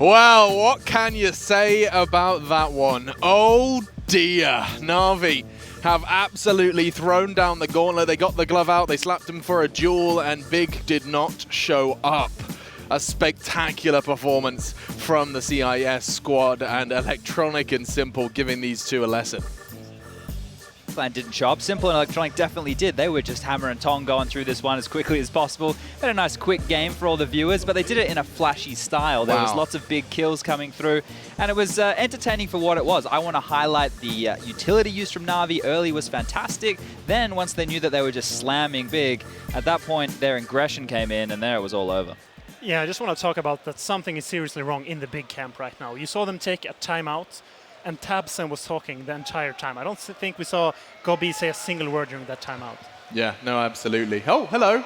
Well, what can you say about that one? Oh dear, NaVi have absolutely thrown down the gauntlet. They got the glove out, they slapped him for a duel, and Big did not show up. A spectacular performance from the CIS squad, and Electronic and Simple giving these two a lesson. Plan didn't show up. Simple and Electronic definitely did. They were just hammer and tong going through this one as quickly as possible. Had a nice quick game for all the viewers, but they did it in a flashy style. There was lots of big kills coming through, and it was entertaining for what it was. I want to highlight the utility use from NaVi. Early was fantastic. Then once they knew that they were just slamming Big, at that point their aggression came in, and there it was all over. Yeah, I just want to talk about that something is seriously wrong in the Big camp right now. You saw them take a timeout, and Tabson was talking the entire time. I don't think we saw Gobi say a single word during that timeout. Yeah, no, absolutely. Oh, hello.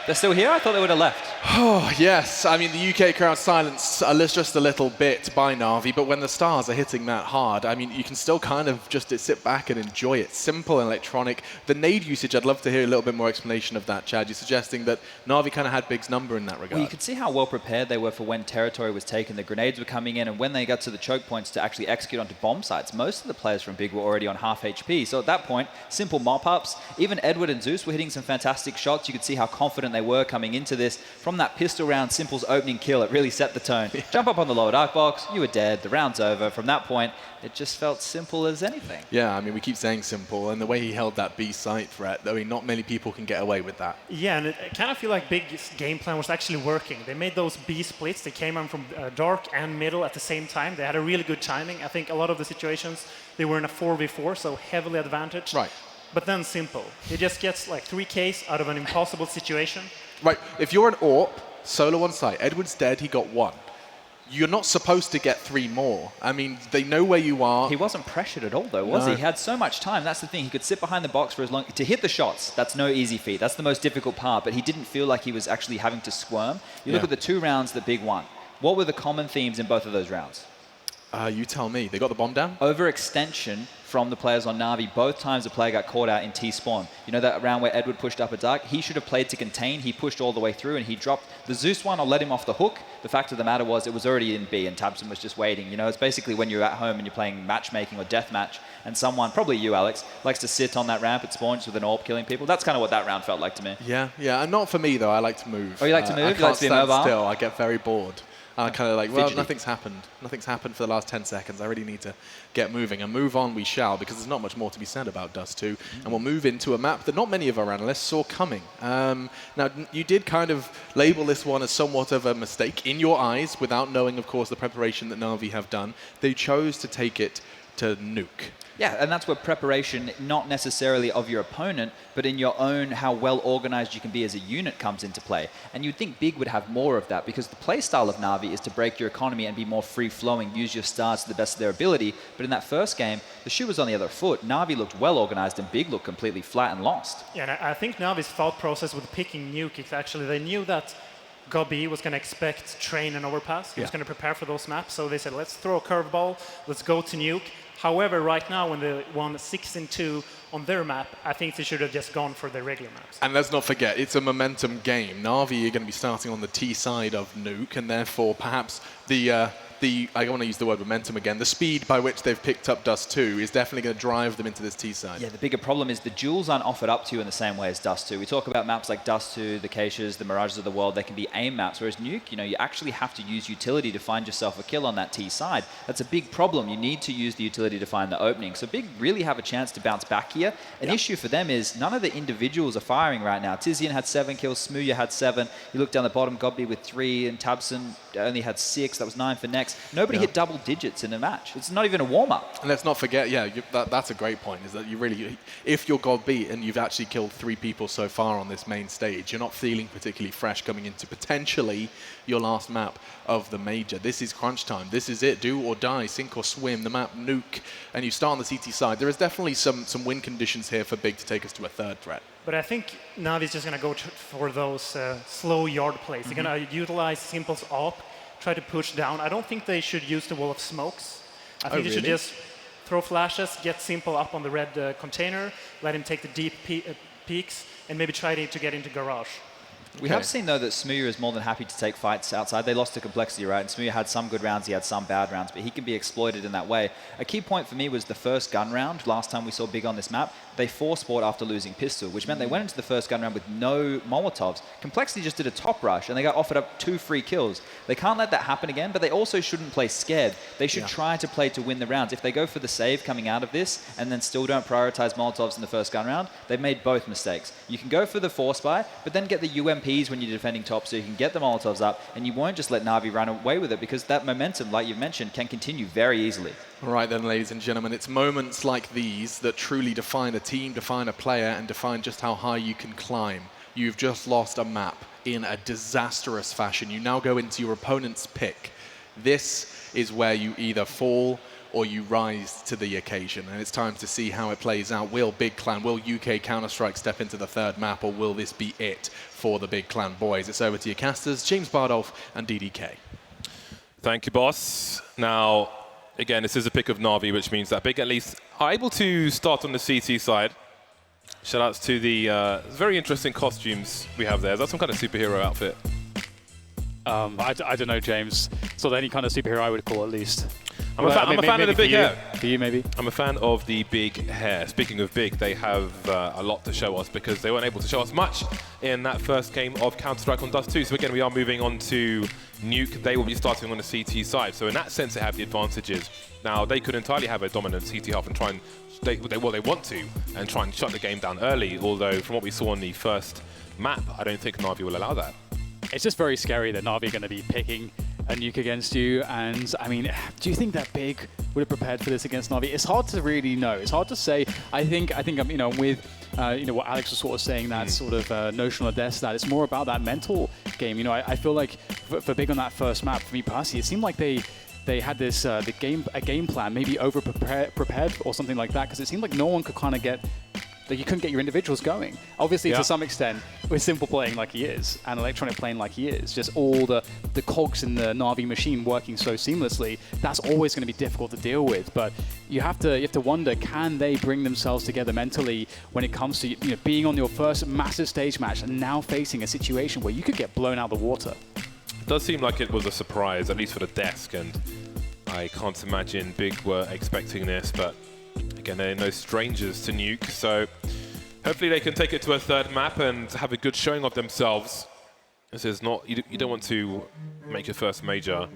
They're still here? I thought they would have left. Oh, yes. I mean, the UK crowd silenced just a little bit by NaVi, but when the stars are hitting that hard, I mean, you can still kind of just sit back and enjoy it. Simple and Electronic. The nade usage, I'd love to hear a little bit more explanation of that, Chad. You're suggesting that NaVi kind of had Big's number in that regard. Well, you could see how well prepared they were for when territory was taken. The grenades were coming in, and when they got to the choke points to actually execute onto bomb sites, most of the players from Big were already on half HP. So at that point, simple mop-ups. Even Edward and Zeus were hitting some fantastic shots. You could see how confident they were coming into this. From that pistol round, Simple's opening kill, it really set the tone. Yeah. Jump up on the lower dark box, you were dead, the round's over. From that point, it just felt simple as anything. Yeah, I mean, we keep saying Simple, and the way he held that B site threat, I mean, not many people can get away with that. Yeah, and it kind of feel like Big's game plan was actually working. They made those B splits. They came in from dark and middle at the same time. They had a really good timing. I think a lot of the situations, they were in a 4v4, so heavily advantaged. Right. But then Simple. He just gets like 3 Ks out of an impossible situation. Right, if you're an AWP, solo on site, Edward's dead, he got 1. You're not supposed to get 3 more. I mean, they know where you are. He wasn't pressured at all, though, was he? He had so much time. That's the thing. He could sit behind the box for as long... To hit the shots, that's no easy feat. That's the most difficult part, but he didn't feel like he was actually having to squirm. You look at the 2 rounds that Big won. What were the common themes in both of those rounds? You tell me. They got the bomb down? Overextension from the players on NaVi. Both times the player got caught out in T-spawn. You know that round where Edward pushed up a dark? He should have played to contain. He pushed all the way through, and he dropped the Zeus one. I'll let him off the hook. The fact of the matter was it was already in B, and Tabson was just waiting. You know, it's basically when you're at home and you're playing matchmaking or deathmatch, and someone, probably you, Alex, likes to sit on that ramp at spawn with an AWP killing people. That's kind of what that round felt like to me. Yeah, yeah, and not for me, though. I like to move. Oh, you like to move? I You can't like to be stand mobile? still. I get very bored. I kind of like, well, Fidgety. nothing's happened. Nothing's happened for the last 10 seconds. I really need to get moving. And move on we shall, because there's not much more to be said about Dust 2. And we'll move into a map that not many of our analysts saw coming. Now, you did kind of label this one as somewhat of a mistake in your eyes, without knowing, of course, the preparation that NaVi have done. They chose to take it to Nuke. Yeah, and that's where preparation, not necessarily of your opponent, but in your own, how well organized you can be as a unit comes into play. And you'd think Big would have more of that, because the play style of NaVi is to break your economy and be more free-flowing, use your stars to the best of their ability. But in that first game, the shoe was on the other foot. NaVi looked well organized, and Big looked completely flat and lost. Yeah, and I think NaVi's thought process with picking Nuke is actually, they knew that Gobi was going to expect train and overpass. He was going to prepare for those maps. So they said, let's throw a curveball, let's go to Nuke. However, right now, when they won 6-2 on their map, I think they should have just gone for their regular maps. And let's not forget, it's a momentum game. NaVi are going to be starting on the T side of Nuke, and therefore perhaps I don't want to use the word momentum again, the speed by which they've picked up Dust 2 is definitely going to drive them into this T side. Yeah, the bigger problem is the duels aren't offered up to you in the same way as Dust 2. We talk about maps like Dust 2, the Keishas, the Mirages of the world, they can be aim maps, whereas Nuke, you know, you actually have to use utility to find yourself a kill on that T side. That's a big problem. You need to use the utility to find the opening. So Big really have a chance to bounce back here. An issue for them is none of the individuals are firing right now. Tizian had 7 kills, Smooya had 7. You look down the bottom, Gobi with 3, and Tabson only had 6. That was 9 for Nex. Nobody hit double digits in a match. It's not even a warm-up. And let's not forget, that's a great point, is that you really, if you're God beat and you've actually killed 3 people so far on this main stage, you're not feeling particularly fresh coming into potentially your last map of the Major. This is crunch time. This is it. Do or die, sink or swim, the map Nuke, and you start on the CT side. There is definitely some win conditions here for Big to take us to a third threat. But I think NaVi's just going to go for those slow yard plays. They're going to utilize Simple's AWP, try to push down. I don't think they should use the wall of smokes. I think they should just throw flashes, get Simple up on the red container, let him take the deep peaks, and maybe try to get into garage. We have seen, though, that Smooya is more than happy to take fights outside. They lost to Complexity, right? And Smooya had some good rounds, he had some bad rounds, but he can be exploited in that way. A key point for me was the first gun round. Last time we saw Big on this map, they force-fought after losing Pistol, which meant they went into the first gun round with no Molotovs. Complexity just did a top rush, and they got offered up 2 free kills. They can't let that happen again, but they also shouldn't play scared. They should try to play to win the rounds. If they go for the save coming out of this, and then still don't prioritize Molotovs in the first gun round, they've made both mistakes. You can go for the force buy, but then get the UMPs when you're defending top so you can get the Molotovs up, and you won't just let NaVi run away with it, because that momentum, like you've mentioned, can continue very easily. All right then, ladies and gentlemen, it's moments like these that truly define a team, define a player, and define just how high you can climb. You've just lost a map in a disastrous fashion. You now go into your opponent's pick. This is where you either fall or you rise to the occasion, and it's time to see how it plays out. Will Big Clan, will UK Counter-Strike step into the third map, or will this be it for the Big Clan boys? It's over to your casters, James Bardolph and DDK. Thank you, boss. Now, again, this is a pick of NaVi, which means that Big at least are able to start on the CT side. Shoutouts to the very interesting costumes we have there. Is that some kind of superhero outfit? I don't know, James. Sort of any kind of superhero I would call, at least. I'm a fan of the big hair. For you, maybe? I'm a fan of the big hair. Speaking of big, they have a lot to show us because they weren't able to show us much in that first game of Counter-Strike on Dust 2. So again, we are moving on to Nuke. They will be starting on the CT side. So in that sense, they have the advantages. Now, they could entirely have a dominant CT half and try and, they want to, and try and shut the game down early. Although, from what we saw on the first map, I don't think NaVi will allow that. It's just very scary that NaVi are going to be picking a Nuke against you. And I mean, do you think that Big would have prepared for this against NaVi? It's hard to really know. It's hard to say. I think I'm, you know, with what Alex was sort of saying, that sort of notional death, that it's more about that mental game. You know, I feel like for Big on that first map, for me personally, it seemed like they had this a game plan, maybe over prepared or something like that, because it seemed like no one could kind of get. Like you couldn't get your individuals going. Obviously, to some extent, with Simple playing like he is, and Electronic playing like he is, just all the cogs in the NaVi machine working so seamlessly, that's always going to be difficult to deal with. But you have to wonder, can they bring themselves together mentally when it comes to being on your first massive stage match and now facing a situation where you could get blown out of the water? It does seem like it was a surprise, at least for the desk, and I can't imagine Big were expecting this, but again, they're no strangers to Nuke, so hopefully they can take it to a third map and have a good showing of themselves. This is not, you don't want to make your first major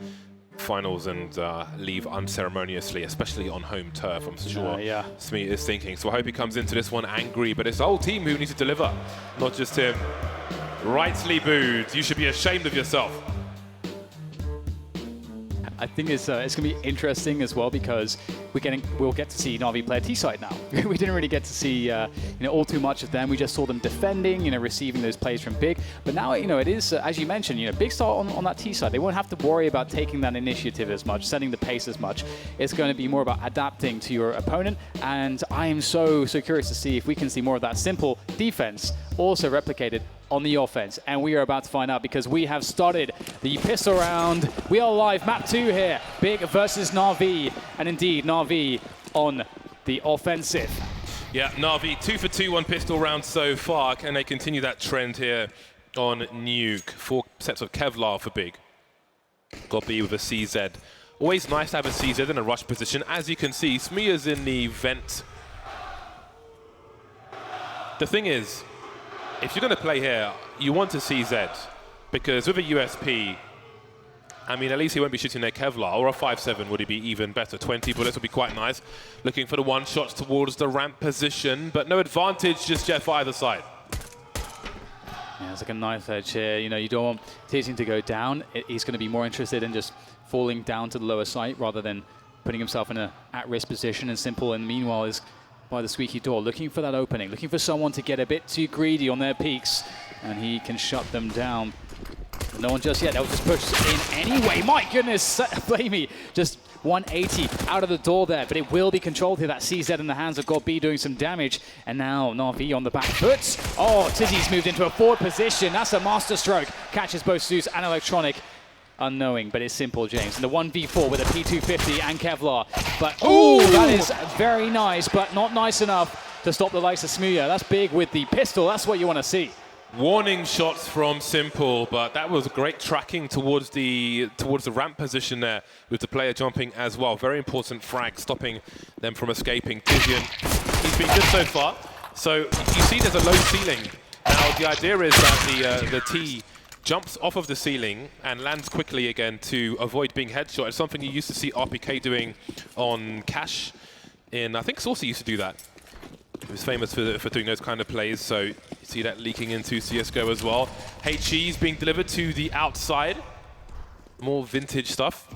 finals and leave unceremoniously, especially on home turf, I'm sure Smee is thinking. So I hope he comes into this one angry, but it's the whole team who needs to deliver, not just him. Rightly booed. You should be ashamed of yourself. I think it's going to be interesting as well, because we'll get to see NaVi play a T-side now. We didn't really get to see all too much of them. We just saw them defending, receiving those plays from Big. But now it is, as you mentioned, Big start on that T-side. They won't have to worry about taking that initiative as much, setting the pace as much. It's going to be more about adapting to your opponent. And I am so curious to see if we can see more of that simple defense also replicated on the offense, and we are about to find out, because we have started the pistol round. We are live, map 2 here, Big versus NaVi, and indeed NaVi on the offensive. Yeah, NaVi 2 for 2 on pistol round so far. Can they continue that trend here on Nuke? 4 sets of Kevlar for Big. Got B with a CZ. Always nice to have a CZ in a rush position. As you can see, Smear's in the vent. The thing is, if you're going to play here, you want a CZ, because with a USP, I mean, at least he won't be shooting their Kevlar, or a 5.7 would he be even better. 20 bullets would be quite nice. Looking for the one shots towards the ramp position, but no advantage just yet for either side. Yeah, it's like a knife edge here. You don't want Tizzy to go down. He's going to be more interested in just falling down to the lower site rather than putting himself in an at-risk position. And Simple, and meanwhile, is by the squeaky door, looking for that opening, looking for someone to get a bit too greedy on their peaks, and he can shut them down. But no one just yet. They'll just push in anyway. My goodness, Flamey just 180 out of the door there, but it will be controlled here. That CZ in the hands of God B doing some damage, and now NaVi on the back foot. Oh, Tizzy's moved into a forward position. That's a master stroke. Catches both Zeus and Electronic. Unknowing, but it's Simple, James. And the 1v4 with a P250 and Kevlar. But, oh, that is very nice, but not nice enough to stop the likes of Smooya. That's Big with the pistol. That's what you want to see. Warning shots from Simple, but that was great tracking towards the ramp position there with the player jumping as well. Very important frag, stopping them from escaping. Tizian, he's been good so far. So you see there's a low ceiling. Now the idea is that the T jumps off of the ceiling and lands quickly again to avoid being headshot. It's something you used to see RPK doing on Cash. I think Saucy used to do that. He was famous for doing those kind of plays, so you see that leaking into CSGO as well. HE is being delivered to the outside. More vintage stuff.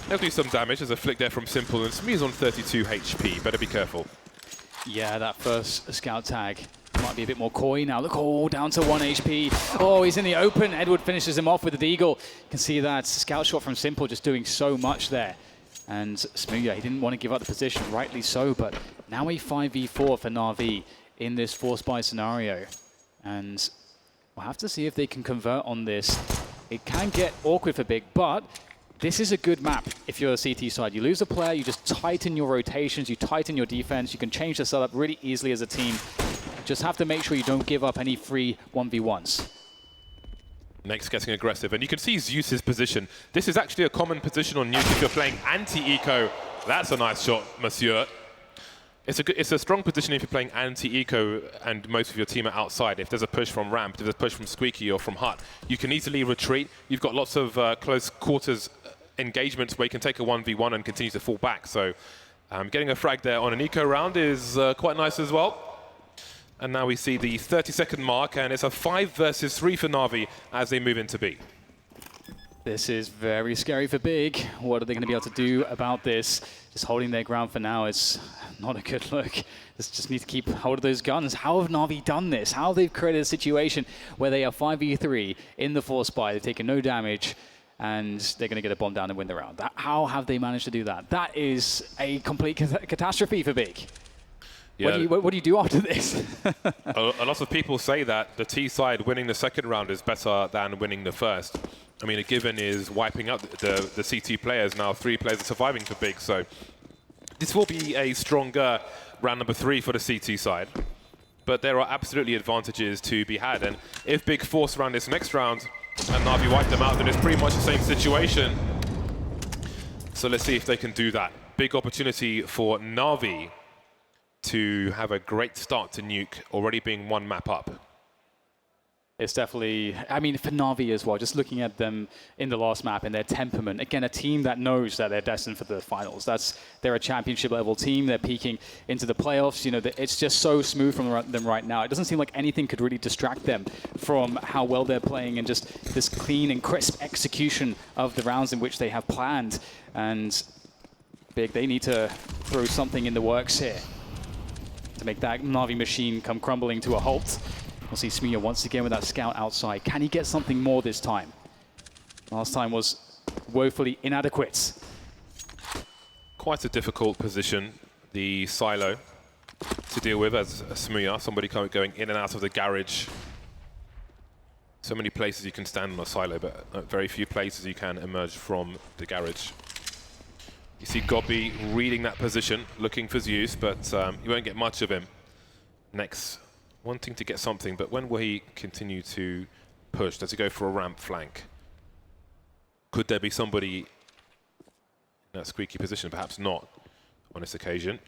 They'll do some damage. There's a flick there from Simple, and Smee's on 32 HP. Better be careful. Yeah, that first scout tag might be a bit more coy now. Look, down to 1 HP. Oh, he's in the open. Edward finishes him off with the Deagle. You can see that scout shot from Simple just doing so much there. And Smooya, he didn't want to give up the position, rightly so, but now a 5v4 for NaVi in this force buy scenario. And we'll have to see if they can convert on this. It can get awkward for Big, but this is a good map if you're a CT side. You lose a player, you just tighten your rotations, you tighten your defense, you can change the setup really easily as a team. You just have to make sure you don't give up any free 1v1s. Next getting aggressive, and you can see Zeus's position. This is actually a common position on Nuke if you're playing anti-eco. That's a nice shot, monsieur. It's a strong position if you're playing anti-eco and most of your team are outside. If there's a push from Ramp, if there's a push from Squeaky or from Hut, you can easily retreat. You've got lots of close quarters engagements where you can take a 1v1 and continue to fall back. So getting a frag there on an eco round is quite nice as well. And now we see the 30-second mark, and it's a 5 versus 3 for NaVi as they move into B. This is very scary for Big. What are they going to be able to do about this? Just holding their ground for now is not a good look. Just need to keep hold of those guns. How have NaVi done this? How they've created a situation where they are 5v3 in the force buy. They've taken no damage, and they're going to get a bomb down and win the round. How have they managed to do that? That is a complete catastrophe for Big. Yeah. What do you do after this? A lot of people say that the T side winning the second round is better than winning the first. I mean, a given is wiping out the CT players. Now 3 players are surviving for Big, so this will be a stronger round number 3 for the CT side. But there are absolutely advantages to be had, and if Big force round this next round and NaVi wipe them out, then it's pretty much the same situation. So let's see if they can do that. Big opportunity for NaVi to have a great start to Nuke, already being 1 map up. It's definitely, I mean, for NaVi as well, just looking at them in the last map and their temperament. Again, a team that knows that they're destined for the finals. They're a championship level team. They're peaking into the playoffs. You know, it's just so smooth from them right now. It doesn't seem like anything could really distract them from how well they're playing and just this clean and crisp execution of the rounds in which they have planned. And Big, they need to throw something in the works here to make that NaVi machine come crumbling to a halt. We'll see Smooya once again with that scout outside. Can he get something more this time? Last time was woefully inadequate. Quite a difficult position, the silo, to deal with as a Smooya, somebody going in and out of the garage. So many places you can stand on a silo, but very few places you can emerge from the garage. You see Gobby reading that position, looking for Zeus, but you won't get much of him. Next, wanting to get something, but when will he continue to push? Does he go for a ramp flank? Could there be somebody in that squeaky position? Perhaps not on this occasion.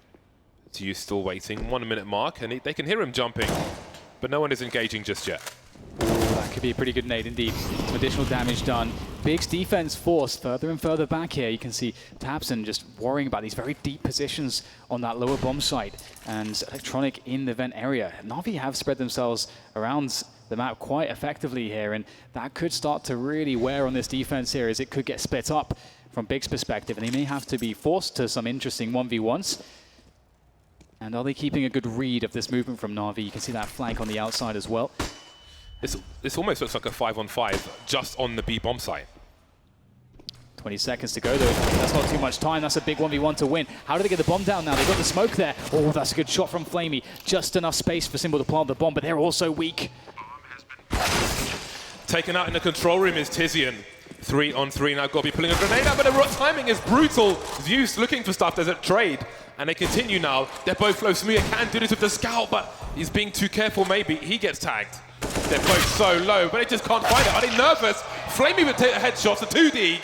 Zeus still waiting, 1 minute mark, and they can hear him jumping, but no one is engaging just yet. That could be a pretty good nade indeed. Some additional damage done. Big's defense forced further and further back here. You can see Tabson just worrying about these very deep positions on that lower bomb site. And Electronic in the vent area. NaVi have spread themselves around the map quite effectively here, and that could start to really wear on this defense here as it could get split up from Big's perspective, and they may have to be forced to some interesting 1v1s. And are they keeping a good read of this movement from NaVi? You can see that flank on the outside as well. This almost looks like a 5-on-5 just on the B bomb site. 20 seconds to go though. That's not too much time. That's a big 1v1 to win. How do they get the bomb down now? They've got the smoke there. Oh, that's a good shot from Flamey. Just enough space for Simple to plant the bomb, but they're also weak. Taken out in the control room is Tizian. 3-on-3 now. Gobby pulling a grenade out, but the timing is brutal. Zeus looking for stuff. There's a trade, and they continue now. They're both low. Smooya can do this with the scout, but he's being too careful maybe. He gets tagged. They're both so low, but they just can't find it. Are they nervous? Flamey would take a headshot to 2D.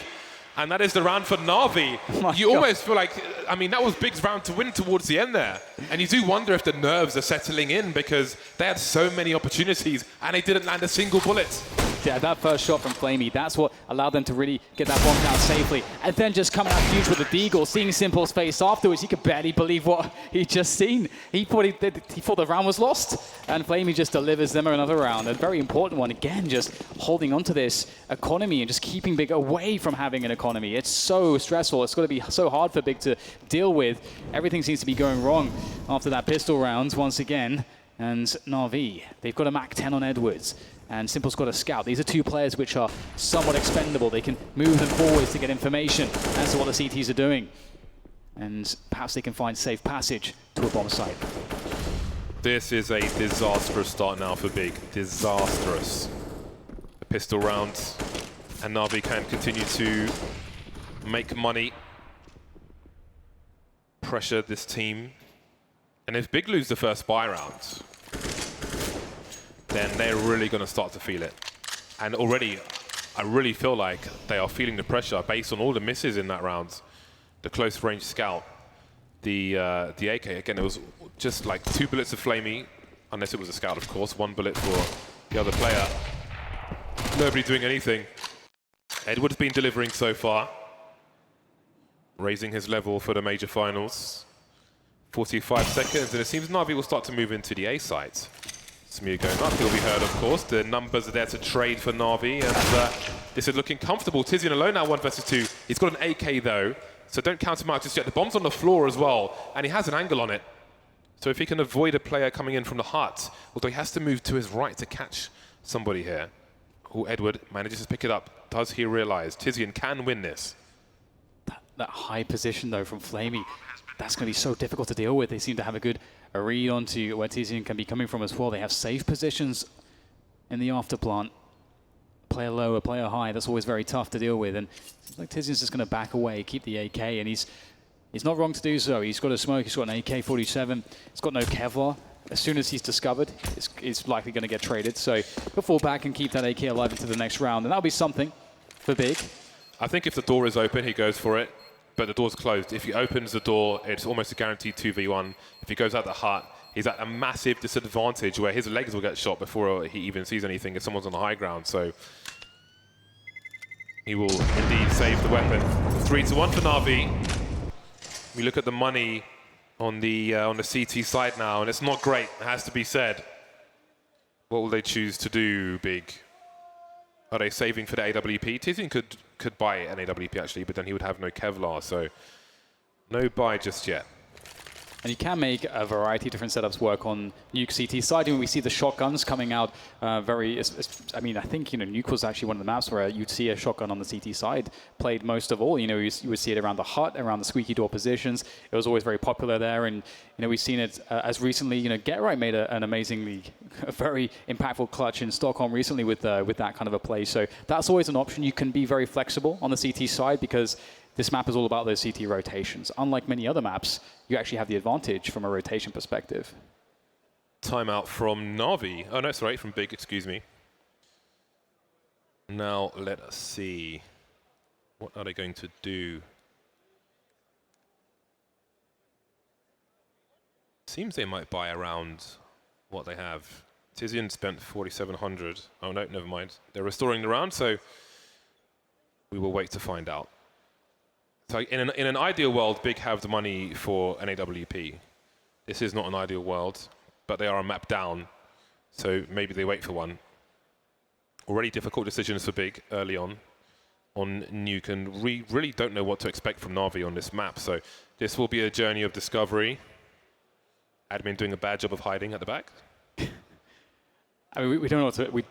And that is the round for NaVi. You almost feel like, I mean, that was Big's round to win towards the end there. And you do wonder if the nerves are settling in because they had so many opportunities and they didn't land a single bullet. Yeah, that first shot from Flamey, that's what allowed them to really get that bomb down safely. And then just coming out huge with the deagle, seeing Simple's face afterwards, he could barely believe what he'd just seen. He thought the round was lost. And Flamey just delivers them another round. A very important one. Again, just holding on to this economy and just keeping Big away from having an economy. It's so stressful. It's got to be so hard for Big to deal with. Everything seems to be going wrong after that pistol round once again. And NaVi, they've got a Mach 10 on Edwards. And Simple's got a scout. These are two players which are somewhat expendable. They can move them forwards to get information as to what the CTs are doing. And perhaps they can find safe passage to a bomb site. This is a disastrous start now for Big. Disastrous. A pistol round. And NaVi can continue to make money. Pressure this team. And if Big lose the first buy round, then they're really going to start to feel it. And already, I really feel like they are feeling the pressure based on all the misses in that round. The close range scout, the AK, again, it was just like 2 bullets of Flamey, unless it was a scout, of course, 1 bullet for the other player. Nobody doing anything. Edward's been delivering so far, raising his level for the major finals. 45 seconds, and it seems NaVi will start to move into the A site. Smear going up, he'll be heard, of course. The numbers are there to trade for NaVi, and this is looking comfortable. Tizian alone now 1 versus 2. He's got an AK though, so don't count him out just yet. The bomb's on the floor as well, and he has an angle on it. So if he can avoid a player coming in from the hut, although he has to move to his right to catch somebody here. Oh, Edward manages to pick it up. Does he realize Tizian can win this? That high position though from Flamey, that's going to be so difficult to deal with. They seem to have a read onto where Tizian can be coming from as well. They have safe positions in the after plant. Player low, a player high, that's always very tough to deal with. And it seems like Tizian's just going to back away, keep the AK, and he's not wrong to do so. He's got a smoke, he's got an AK-47, he's got no Kevlar. As soon as he's discovered, he's likely going to get traded. So he'll fall back and keep that AK alive into the next round, and that'll be something for Big. I think if the door is open, he goes for it. But the door's closed. If he opens the door, it's almost a guaranteed 2v1. If he goes out the hut, he's at a massive disadvantage where his legs will get shot before he even sees anything if someone's on the high ground. So he will indeed save the weapon. 3-1 for NaVi. We look at the money on the CT side now, and it's not great, it has to be said. What will they choose to do, Big? Are they saving for the AWP? Tizian could buy an AWP actually, but then he would have no Kevlar, so no buy just yet. And you can make a variety of different setups work on Nuke CT side. When we see the shotguns coming out I mean, I think, Nuke was actually one of the maps where you'd see a shotgun on the CT side played most of all. You would see it around the hut, around the squeaky door positions. It was always very popular there. And, we've seen it as recently, Get Right made a very impactful clutch in Stockholm recently with that kind of a play. So that's always an option. You can be very flexible on the CT side because this map is all about those CT rotations. Unlike many other maps, you actually have the advantage from a rotation perspective. Timeout from NaVi. Oh, no, sorry, from Big, excuse me. Now, let us see. What are they going to do? Seems they might buy around what they have. Tizian spent 4,700. Oh, no, never mind. They're restoring the round, so we will wait to find out. So in an ideal world, Big have the money for an AWP. This is not an ideal world, but they are a map down, so maybe they wait for one. Already difficult decisions for Big early on Nuke, and we really don't know what to expect from NaVi on this map, so this will be a journey of discovery. Admin doing a bad job of hiding at the back. I mean, we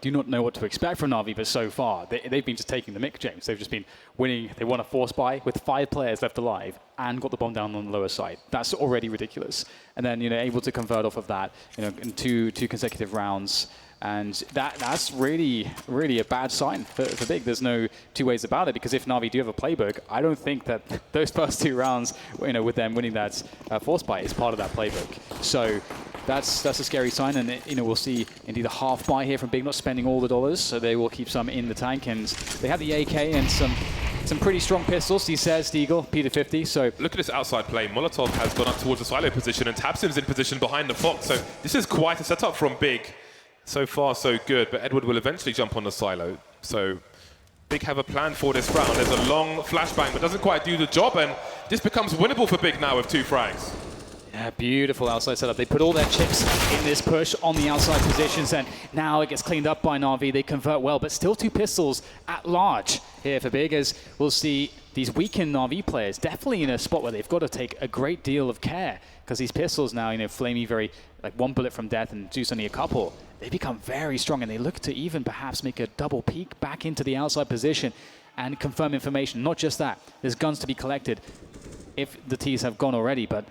do not know what to expect from NaVi, but so far they've been just taking the mick, James. They've just been winning. They won a force buy with 5 players left alive and got the bomb down on the lower side. That's already ridiculous. And then able to convert off of that, in two consecutive rounds, and that's really a bad sign for Big. There's no two ways about it, because if NaVi do have a playbook, I don't think that those first 2 rounds, with them winning that force buy, is part of that playbook. So that's a scary sign, and we'll see indeed a half buy here from Big, not spending all the dollars, so they will keep some in the tank, and they have the AK and some pretty strong pistols, he says, Deagle, P250, so... Look at this outside play. Molotov has gone up towards the silo position, and tabseN's in position behind the Fox, so this is quite a setup from Big. So far, so good, but Edward will eventually jump on the silo, so... Big have a plan for this round. There's a long flashbang, but doesn't quite do the job, and this becomes winnable for Big now with 2 frags. Yeah, beautiful outside setup. They put all their chips in this push on the outside positions, and now it gets cleaned up by NaVi. They convert well, but still 2 pistols at large here for Big, as we'll see these weakened NaVi players definitely in a spot where they've got to take a great deal of care, because these pistols now, Flamey very, like 1 bullet from death and Zeus only a couple. They become very strong, and they look to even perhaps make a double peek back into the outside position and confirm information. Not just that, there's guns to be collected if the T's have gone already, but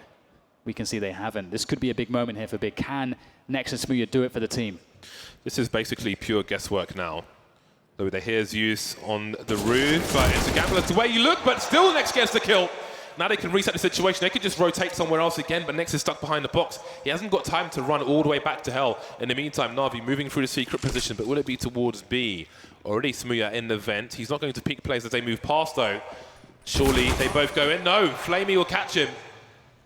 we can see they haven't. This could be a big moment here for Big. Can Nex and Smooya do it for the team? This is basically pure guesswork now. So here's Zeus on the roof, but it's a gamble as to where you look, but still Nex gets the kill. Now they can reset the situation. They could just rotate somewhere else again, but Nex is stuck behind the box. He hasn't got time to run all the way back to hell. In the meantime, NaVi moving through the secret position, but will it be towards B? Already Smooya in the vent. He's not going to peek players as they move past, though. Surely they both go in. No, Flamey will catch him.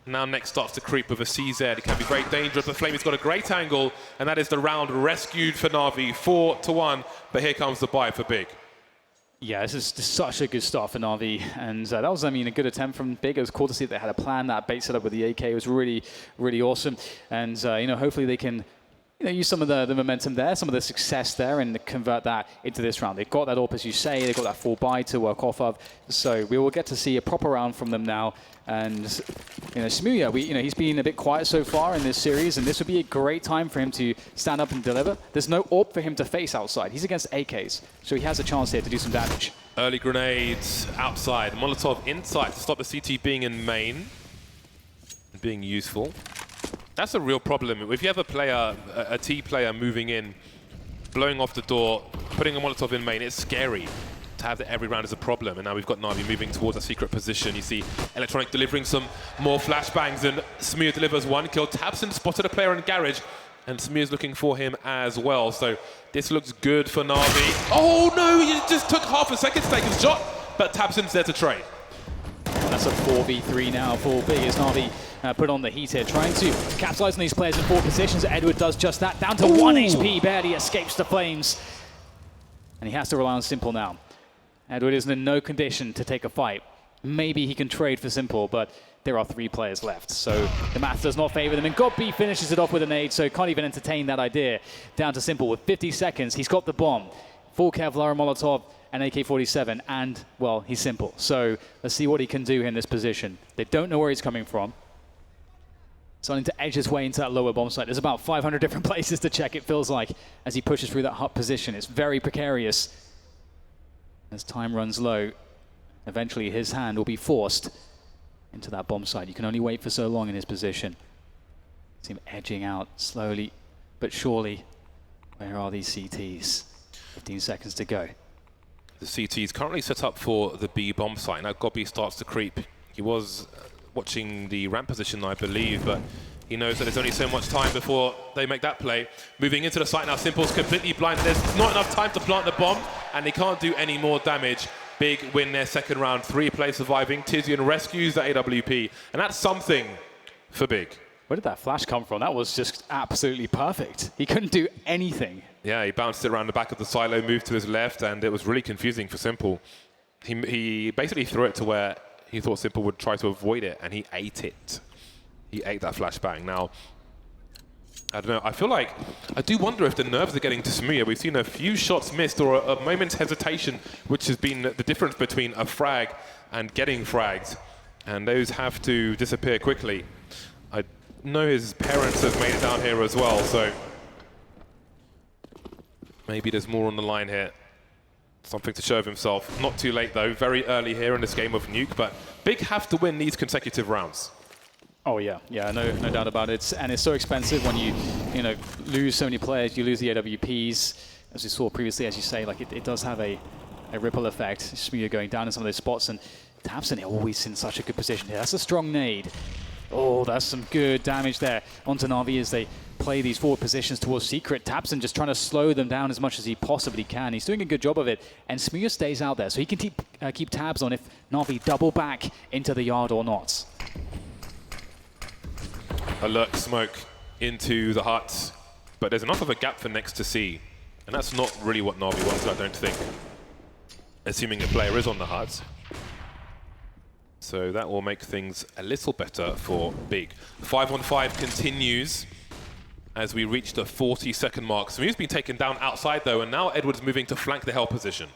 Now Nex starts to creep with a CZ. It can be very dangerous, but Flamey's got a great angle, and that is the round rescued for NaVi, 4-1. But here comes the buy for Big. Yeah, this is such a good start for NaVi, and that was, a good attempt from Big. It was cool to see that they had a plan. That bait setup with the AK was really, really awesome, and hopefully they can use some of the momentum there, some of the success there, and convert that into this round. They've got that AWP, as you say, they've got that full buy to work off of, so we will get to see a proper round from them now. And Smooya, he's been a bit quiet so far in this series, and this would be a great time for him to stand up and deliver. There's no AWP for him to face outside. He's against AKs, so he has a chance here to do some damage. Early grenades outside, Molotov inside to stop the CT being in main, being useful. That's a real problem. If you have a player, a T player moving in, blowing off the door, putting a Molotov in main, it's scary. To have that every round is a problem, and now we've got NaVi moving towards a secret position. You see Electronic delivering some more flashbangs, and Smooya delivers 1 kill. tabseN spotted a player in garage, and Smooya's looking for him as well. So this looks good for NaVi. Oh no, he just took half a second to take his shot, but tabseN's there to trade. That's a 4v3 now for Big, as NaVi put on the heat here, trying to capitalize on these players in 4 positions. Edward does just that, down to 1 HP, barely escapes the flames. And he has to rely on Simple now. Edward isn't in no condition to take a fight. Maybe he can trade for Simple, but there are 3 players left, so the math does not favor them. And GodB finishes it off with a nade, so can't even entertain that idea. Down to Simple with 50 seconds. He's got the bomb. Full Kevlar, Molotov, and AK-47, and, well, he's Simple. So let's see what he can do in this position. They don't know where he's coming from. Starting to edge his way into that lower bomb site. There's about 500 different places to check, it feels like, as he pushes through that hut position. It's very precarious. As time runs low, eventually his hand will be forced into that bomb site. You can only wait for so long in his position. See him edging out slowly but surely. Where are these CTs? 15 seconds to go. The CT is currently set up for the B bomb site. Now GodB starts to creep. He was watching the ramp position, I believe, but he knows that there's only so much time before they make that play. Moving into the site now, Simple's completely blind. There's not enough time to plant the bomb, and they can't do any more damage. Big win their second round, 3 players surviving. Tizian rescues the AWP, and that's something for Big. Where did that flash come from? That was just absolutely perfect. He couldn't do anything. Yeah, he bounced it around the back of the silo, moved to his left, and it was really confusing for Simple. He basically threw it to where he thought Simple would try to avoid it, and he ate it. He ate that flashbang. Now, I don't know, I feel like, I do wonder if the nerves are getting to Smooya. We've seen a few shots missed or a moment's hesitation, which has been the difference between a frag and getting fragged. And those have to disappear quickly. I know his parents have made it down here as well, so maybe there's more on the line here. Something to show of himself. Not too late though, very early here in this game of Nuke, but Big have to win these consecutive rounds. Oh yeah, no doubt about it. And it's so expensive when you lose so many players. You lose the AWPs, as we saw previously. As you say, like it does have a ripple effect. Smooya going down in some of those spots, and tabseN always in such a good position here. That's a strong nade. Oh, that's some good damage there onto Na'Vi as they play these forward positions towards Secret. tabseN just trying to slow them down as much as he possibly can. He's doing a good job of it, and Smooya stays out there, so he can keep tabs on if Na'Vi double back into the yard or not. Alert smoke into the hut, but there's enough of a gap for Next to see, and that's not really what Na'Vi wants, I don't think. Assuming a player is on the hut. So that will make things a little better for Big. 5-on-5 continues as we reach the 40-second mark. Smooya's been taken down outside though, and now Edward's moving to flank the hell position.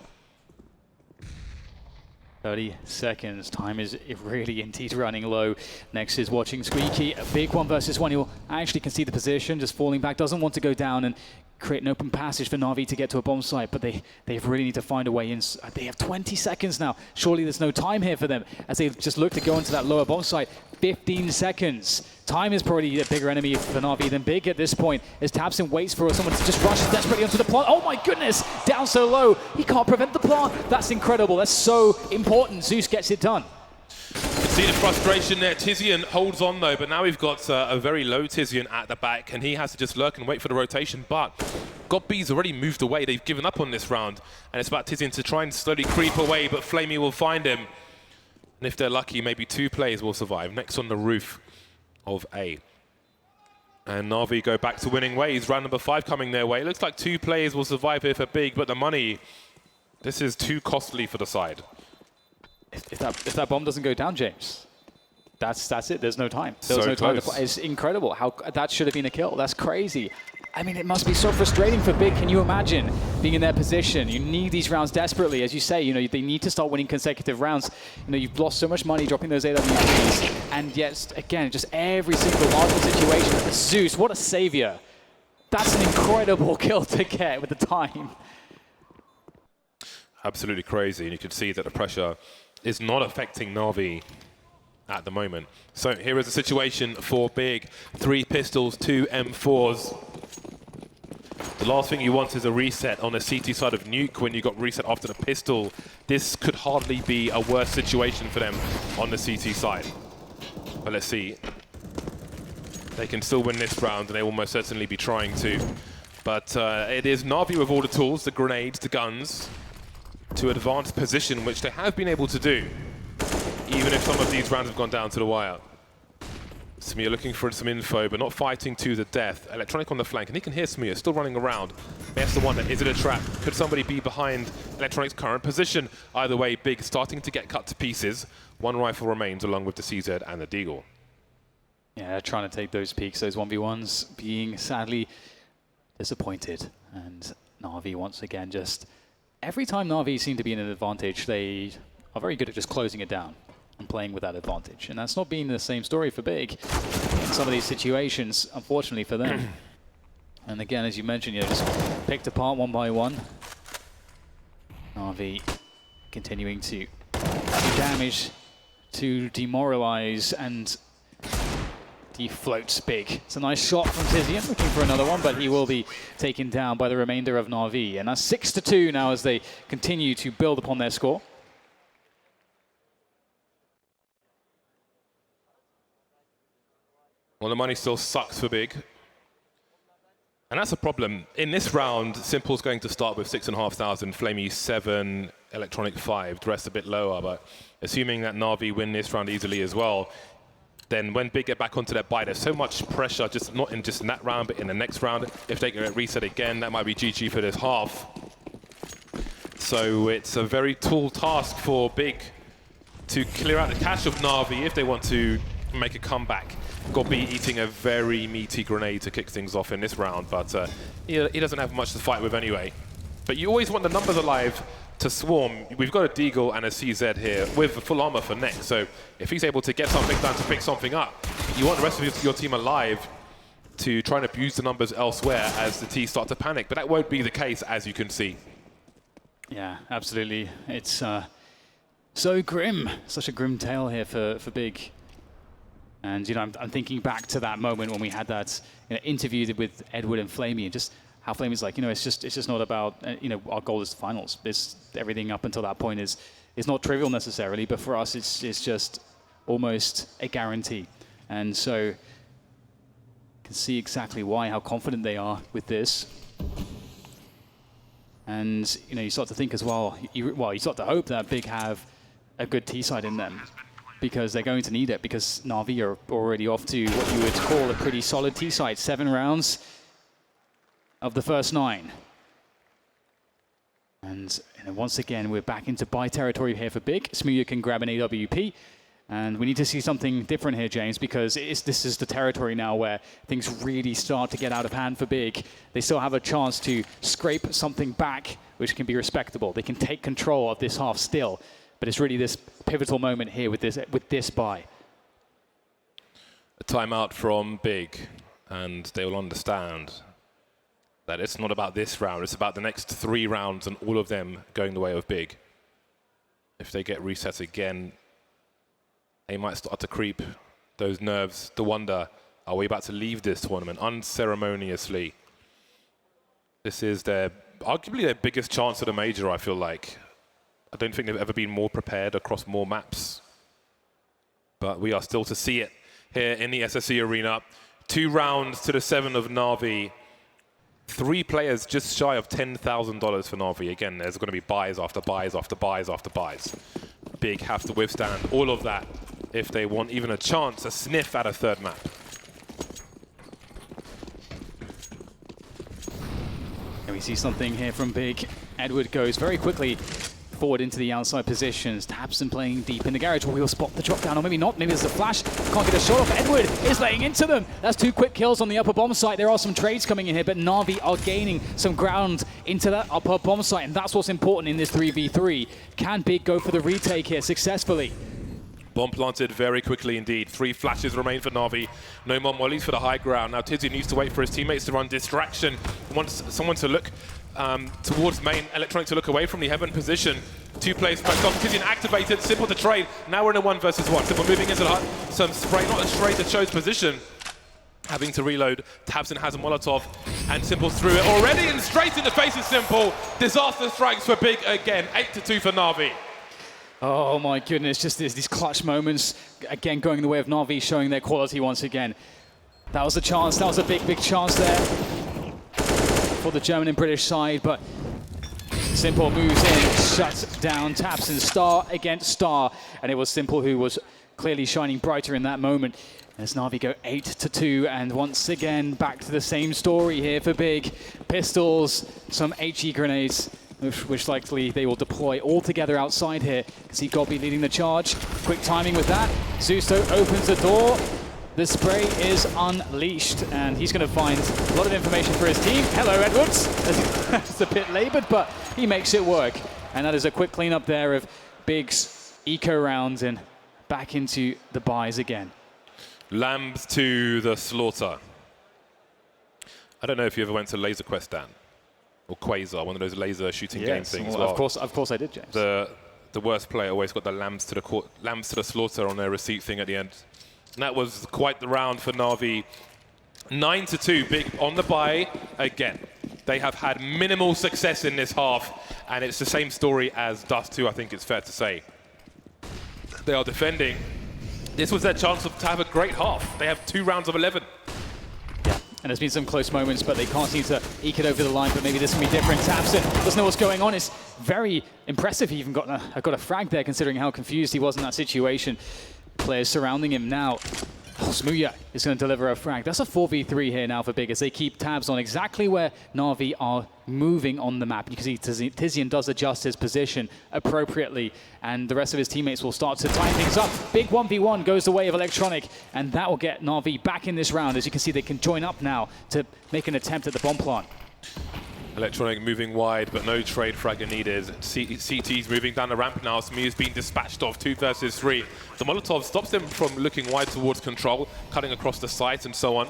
30 seconds. Time is really indeed running low. Next is watching Squeaky. A big 1v1. He'll actually concede the position, just falling back. Doesn't want to go down and create an open passage for Na'Vi to get to a bomb site, but they really need to find a way in. They have 20 seconds now. Surely there's no time here for them as they just look to go into that lower bomb site. 15 seconds. Time is probably a bigger enemy for Na'Vi than Big at this point, as tabseN waits for someone to just rush desperately onto the plant. Oh my goodness, down so low. He can't prevent the plant. That's incredible. That's so important. Zeus gets it done. See the frustration there. Tizian holds on though, but now we've got a very low Tizian at the back, and he has to just lurk and wait for the rotation. But GodB's already moved away. They've given up on this round, and it's about Tizian to try and slowly creep away, but Flamey will find him. And if they're lucky, maybe 2 players will survive. Next on the roof of A. And Na'Vi go back to winning ways. Round number 5 coming their way. It looks like 2 players will survive here for Big, but the money, this is too costly for the side. If that bomb doesn't go down, James, that's it. There's no time. There's So no time to close. play. It's incredible how that should have been a kill. That's crazy. I mean, it must be so frustrating for Big. Can you imagine being in their position? You need these rounds desperately, as you say. You know, they need to start winning consecutive rounds. You know, you've lost so much money dropping those AWPs, and yet again, just every single marginal situation. Zeus, what a savior! That's an incredible kill to get with the time. Absolutely crazy, and you can see that the pressure is not affecting Na'Vi at the moment. So here is the situation for Big. 3 pistols, 2 M4s. The last thing you want is a reset on the CT side of Nuke when you got reset after the pistol. This could hardly be a worse situation for them on the CT side. But let's see. They can still win this round, and they will most certainly be trying to. But it is Na'Vi with all the tools, the grenades, the guns, to advance position, which they have been able to do, even if some of these rounds have gone down to the wire. Smooya looking for some info, but not fighting to the death. Electronic on the flank, and he can hear Smooya still running around. He has to wonder, is it a trap? Could somebody be behind Electronic's current position? Either way, Big starting to get cut to pieces. 1 rifle remains, along with the CZ and the Deagle. Yeah, trying to take those peaks, those 1v1s, being sadly disappointed. And Na'Vi once again just... Every time Na'Vi seem to be in an advantage, they are very good at just closing it down and playing with that advantage. And that's not been the same story for Big in some of these situations, unfortunately for them. And again, as you mentioned, just picked apart 1 by 1. Na'Vi continuing to do damage to demoralize and defloats Big. It's a nice shot from Tizian, looking for another one, but he will be taken down by the remainder of Na'Vi. And that's 6-2 now as they continue to build upon their score. Well, the money still sucks for Big. And that's a problem. In this round, Simple's going to start with 6,500, Flamey 7, Electronic 5, the rest a bit lower, but assuming that Na'Vi win this round easily as well, then when Big get back onto their bite, there's so much pressure, just not in just in that round, but in the next round. If they get reset again, that might be GG for this half. So it's a very tall task for Big to clear out the cache of Na'Vi if they want to make a comeback. GodB eating a very meaty grenade to kick things off in this round, but he doesn't have much to fight with anyway. But you always want the numbers alive to swarm. We've got a Deagle and a CZ here with full armor for next, so if he's able to get something done to pick something up, you want the rest of your team alive to try and abuse the numbers elsewhere as the T start to panic, but that won't be the case, as you can see. Yeah, absolutely. It's so grim. Such a grim tale here for Big. And, you know, I'm thinking back to that moment when we had that interview with Edward and Flamey, and just how Flamey's like, you know, it's just not about, you know, our goal is the finals. Everything up until that point is not trivial necessarily, but for us, it's just almost a guarantee. And so you can see exactly why, how confident they are with this. And you start to think as well, you start to hope that Big have a good T-side in them, because they're going to need it, because NaVi are already off to what you would call a pretty solid T-side. 7 rounds of the first 9. And once again, we're back into buy territory here for Big. Smooya can grab an AWP. And we need to see something different here, James, because this is the territory now where things really start to get out of hand for Big. They still have a chance to scrape something back, which can be respectable. They can take control of this half still, but it's really this pivotal moment here with this buy. A timeout from Big, and they will understand that it's not about this round, it's about the next 3 rounds and all of them going the way of Big. If they get reset again, they might start to creep those nerves, to wonder, are we about to leave this tournament unceremoniously? This is arguably their biggest chance at a major, I feel like. I don't think they've ever been more prepared across more maps. But we are still to see it here in the SSE arena. 2 rounds to the 7 of NaVi. 3 players just shy of $10,000 for NaVi. Again, there's going to be buys after buys after buys after buys. Big have to withstand all of that if they want even a chance, a sniff at a 3rd map. And we see something here from Big. Edward goes very quickly forward into the outside positions. tabseN playing deep in the garage. We'll spot the drop down, or maybe not. Maybe there's a flash. Can't get a shot off. Edward is laying into them. That's 2 quick kills on the upper bomb site. There are some trades coming in here, but NaVi are gaining some ground into that upper bomb site, and that's what's important in this 3v3. Can Big go for the retake here successfully? Bomb planted very quickly indeed. 3 flashes remain for NaVi. No more mollies for the high ground. Now Tizi needs to wait for his teammates to run distraction. Wants someone to look towards main. Electronic to look away from the heaven position. 2 players back off. Tizian activated. Simple to trade. Now we're in a 1 versus 1. Simple moving into the hut. Some spray, not a spray that shows position. Having to reload. tabseN has a Molotov, and Simple's through it already, and straight in the face of Simple. Disaster strikes for Big again. 8-2 for NaVi. Oh my goodness, just these clutch moments, again going the way of NaVi, showing their quality once again. That was a chance, that was a big chance there for the German and British side, but Simple moves in, shuts down tabseN, star against star, and it was Simple who was clearly shining brighter in that moment. As NaVi go 8-2, and once again back to the same story here for Big. Pistols, some HE grenades, which likely they will deploy all together outside here. You can see Gobby leading the charge. Quick timing with that. Zusto opens the door. The spray is unleashed, and he's going to find a lot of information for his team. Hello, Edwards. It's a bit labored, but he makes it work. And that is a quick cleanup there of Big's eco rounds, and back into the buys again. Lambs to the slaughter. I don't know if you ever went to Laser Quest, Dan. Or Quasar, one of those laser shooting game things. Well, of course I did, James. The worst player always got the lambs to the slaughter on their receipt thing at the end. And that was quite the round for NaVi. 9-2, Big on the buy again. They have had minimal success in this half, and it's the same story as Dust 2, I think it's fair to say. They are defending. This was their chance to have a great half. They have 2 rounds of 11. And there's been some close moments, but they can't seem to eke it over the line. But maybe this can be different. tabseN doesn't know what's going on. It's very impressive. He even got a frag there, considering how confused he was in that situation. Players surrounding him now. Oh, Smooya is going to deliver a frag. That's a 4v3 here now for Big, as they keep tabs on exactly where NaVi are moving on the map. You can see Tizian does adjust his position appropriately, and the rest of his teammates will start to tie things up. Big 1v1 goes the way of Electronic, and that will get NaVi back in this round. As you can see, they can join up now to make an attempt at the bomb plant. Electronic moving wide, but no trade fragger needed. CT's moving down the ramp now. Smear's being dispatched off 2 versus 3. The Molotov stops them from looking wide towards control, cutting across the site and so on.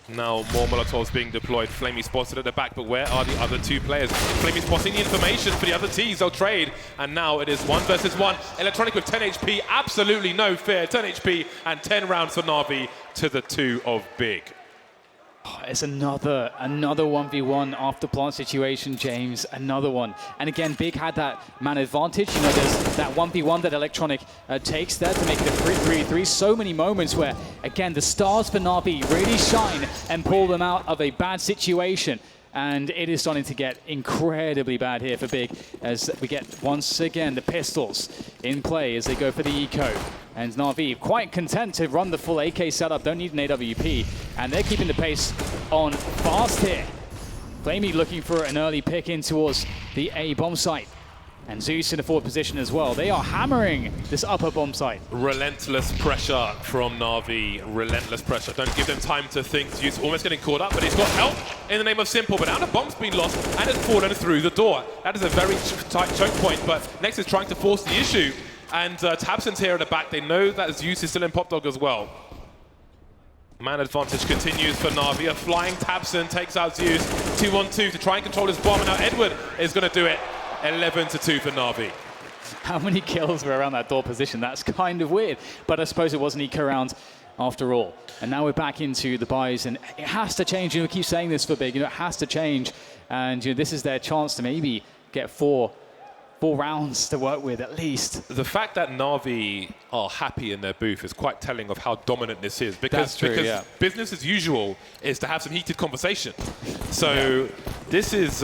Now more Molotovs being deployed. Flamey spotted at the back, but where are the other 2 players? Flamey spotting the information for the other teams. They'll trade, and now it is 1 versus 1. Electronic with 10 HP, absolutely no fear. 10 HP and 10 rounds for NaVi to the 2 of Big. It's another 1v1 after plant situation, James. Another one. And again, Big had that man advantage. You know, there's that 1v1 that Electronic takes there to make it a 3-3. So many moments where, again, the stars for NaVi really shine and pull them out of a bad situation. And it is starting to get incredibly bad here for Big as we get, once again, the pistols in play as they go for the eco. And NaVi quite content to run the full AK setup, don't need an AWP. And they're keeping the pace on fast here. Flamey looking for an early pick in towards the A bomb site. And Zeus in a forward position as well. They are hammering this upper bomb site. Relentless pressure from Na'Vi. Relentless pressure. Don't give them time to think. Zeus almost getting caught up, but he's got help in the name of Simple. But now the bomb's been lost and it's fallen through the door. That is a very tight choke point, but Nex is trying to force the issue. And Tabson's here at the back. They know that Zeus is still in Pop Dog as well. Man advantage continues for Na'Vi. A flying Tabson takes out Zeus. 2-on-2 to try and control his bomb. And now Edward is going to do it. 11-2 for Na'Vi. How many kills were around that door position? That's kind of weird. But I suppose it was an eco round after all. And now we're back into the buys, and it has to change. You know, we keep saying this for Big. You know, it has to change. And you know, this is their chance to maybe get four rounds to work with at least. The fact that Na'Vi are happy in their booth is quite telling of how dominant this is. Because, That's true, yeah. Business as usual is to have some heated conversation. So this is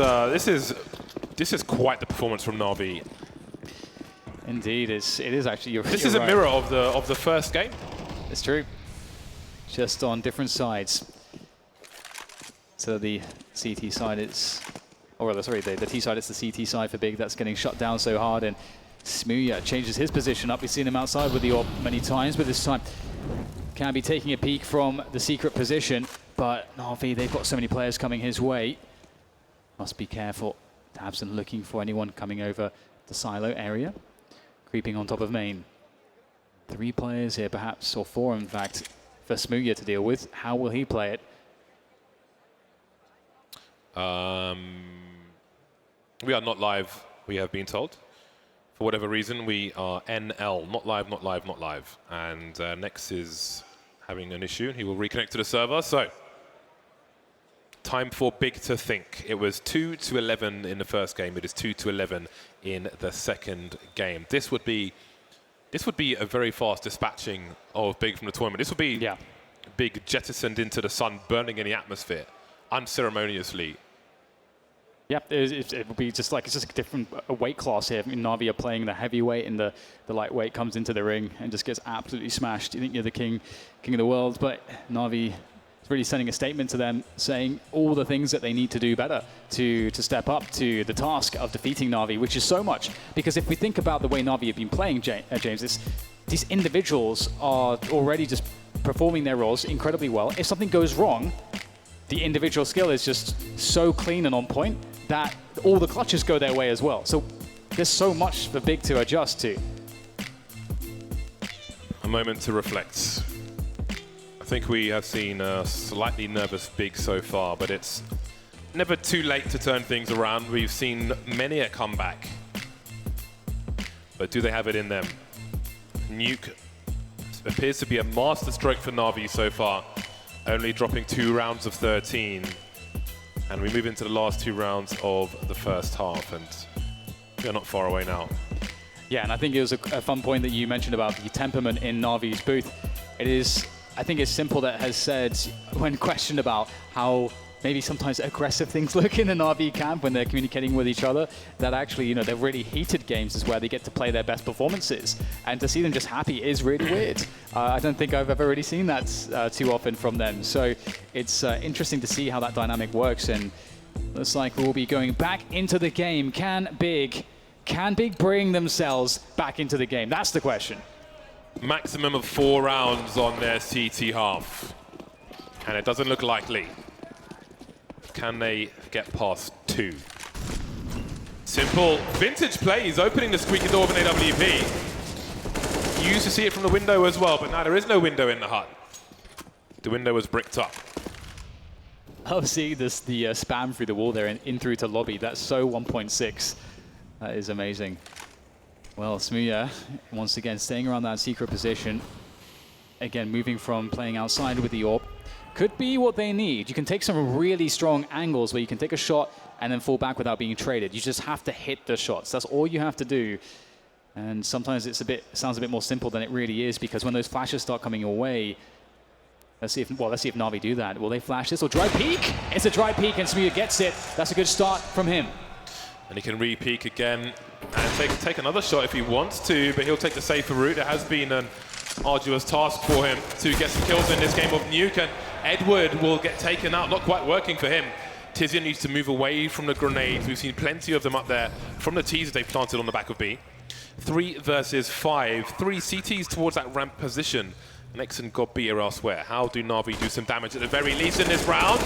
quite the performance from Na'Vi. Indeed, it is actually. This is a mirror of the first game. It's true. Just on different sides. So the CT side is, or rather, sorry, the T side is the CT side for Big. That's getting shut down so hard, and Smooya changes his position up. We've seen him outside with the orb many times, but this time can be taking a peek from the secret position. But Na'Vi, they've got so many players coming his way. Must be careful. Tabson looking for anyone coming over the silo area. Creeping on top of main. 3 players here perhaps, or 4 in fact, for Smooya to deal with. How will he play it? We are not live, we have been told. For whatever reason, we are NL, not live, not live, not live. And Nex is having an issue. He will reconnect to the server. So, time for Big to think. It was 2-11 in the first game. It is 2-11 in the second game. This would be a very fast dispatching of Big from the tournament. This would be Big jettisoned into the sun, burning in the atmosphere, unceremoniously. Yeah, it would be just like, it's just a different weight class here. I mean, Na'Vi are playing the heavyweight, and the lightweight comes into the ring and just gets absolutely smashed. You think you're the king of the world, but Na'Vi is really sending a statement to them, saying all the things that they need to do better to step up to the task of defeating Na'Vi, which is so much. Because if we think about the way Na'Vi have been playing, James, these individuals are already just performing their roles incredibly well. If something goes wrong, the individual skill is just so clean and on point that all the clutches go their way as well. So there's so much for Big to adjust to. A moment to reflect. I think we have seen a slightly nervous Big so far, but it's never too late to turn things around. We've seen many a comeback. But do they have it in them? Nuke appears to be a masterstroke for Na'Vi so far, only dropping 2 rounds of 13. And we move into the last 2 rounds of the first half, and we're not far away now. Yeah, and I think it was a fun point that you mentioned about the temperament in Na'Vi's booth. It is, I think it's Simple that has said, when questioned about how maybe sometimes aggressive things look in the Na'Vi camp when they're communicating with each other, that actually, you know, they're really heated games is where they get to play their best performances. And to see them just happy is really weird. I don't think I've ever really seen that too often from them. So it's interesting to see how that dynamic works. And looks like we'll be going back into the game. Can Big bring themselves back into the game? That's the question. Maximum of 4 rounds on their CT half. And it doesn't look likely. Can they get past 2? Simple vintage plays, opening the squeaky door of an AWP. You used to see it from the window as well, but now there is no window in the hut. The window was bricked up. I'll see the spam through the wall there and in through to lobby. That's so 1.6. That is amazing. Well, Smooya, once again, staying around that secret position. Again, moving from playing outside with the AWP could be what they need. You can take some really strong angles where you can take a shot and then fall back without being traded. You just have to hit the shots. That's all you have to do. And sometimes it sounds a bit more simple than it really is, because when those flashes start coming your way, let's see if NaVi do that. Will they flash this or dry peek? It's a dry peek and Smooya gets it. That's a good start from him. And he can re-peek again and take another shot if he wants to, but he'll take the safer route. It has been an arduous task for him to get some kills in this game of Nuke, and Edward will get taken out. Not quite working for him. Tizian needs to move away from the grenades. We've seen plenty of them up there from the teasers they've planted on the back of B. 3 versus 5. 3 CTs towards that ramp position. Next and God B are elsewhere. How do NaVi do some damage at the very least in this round?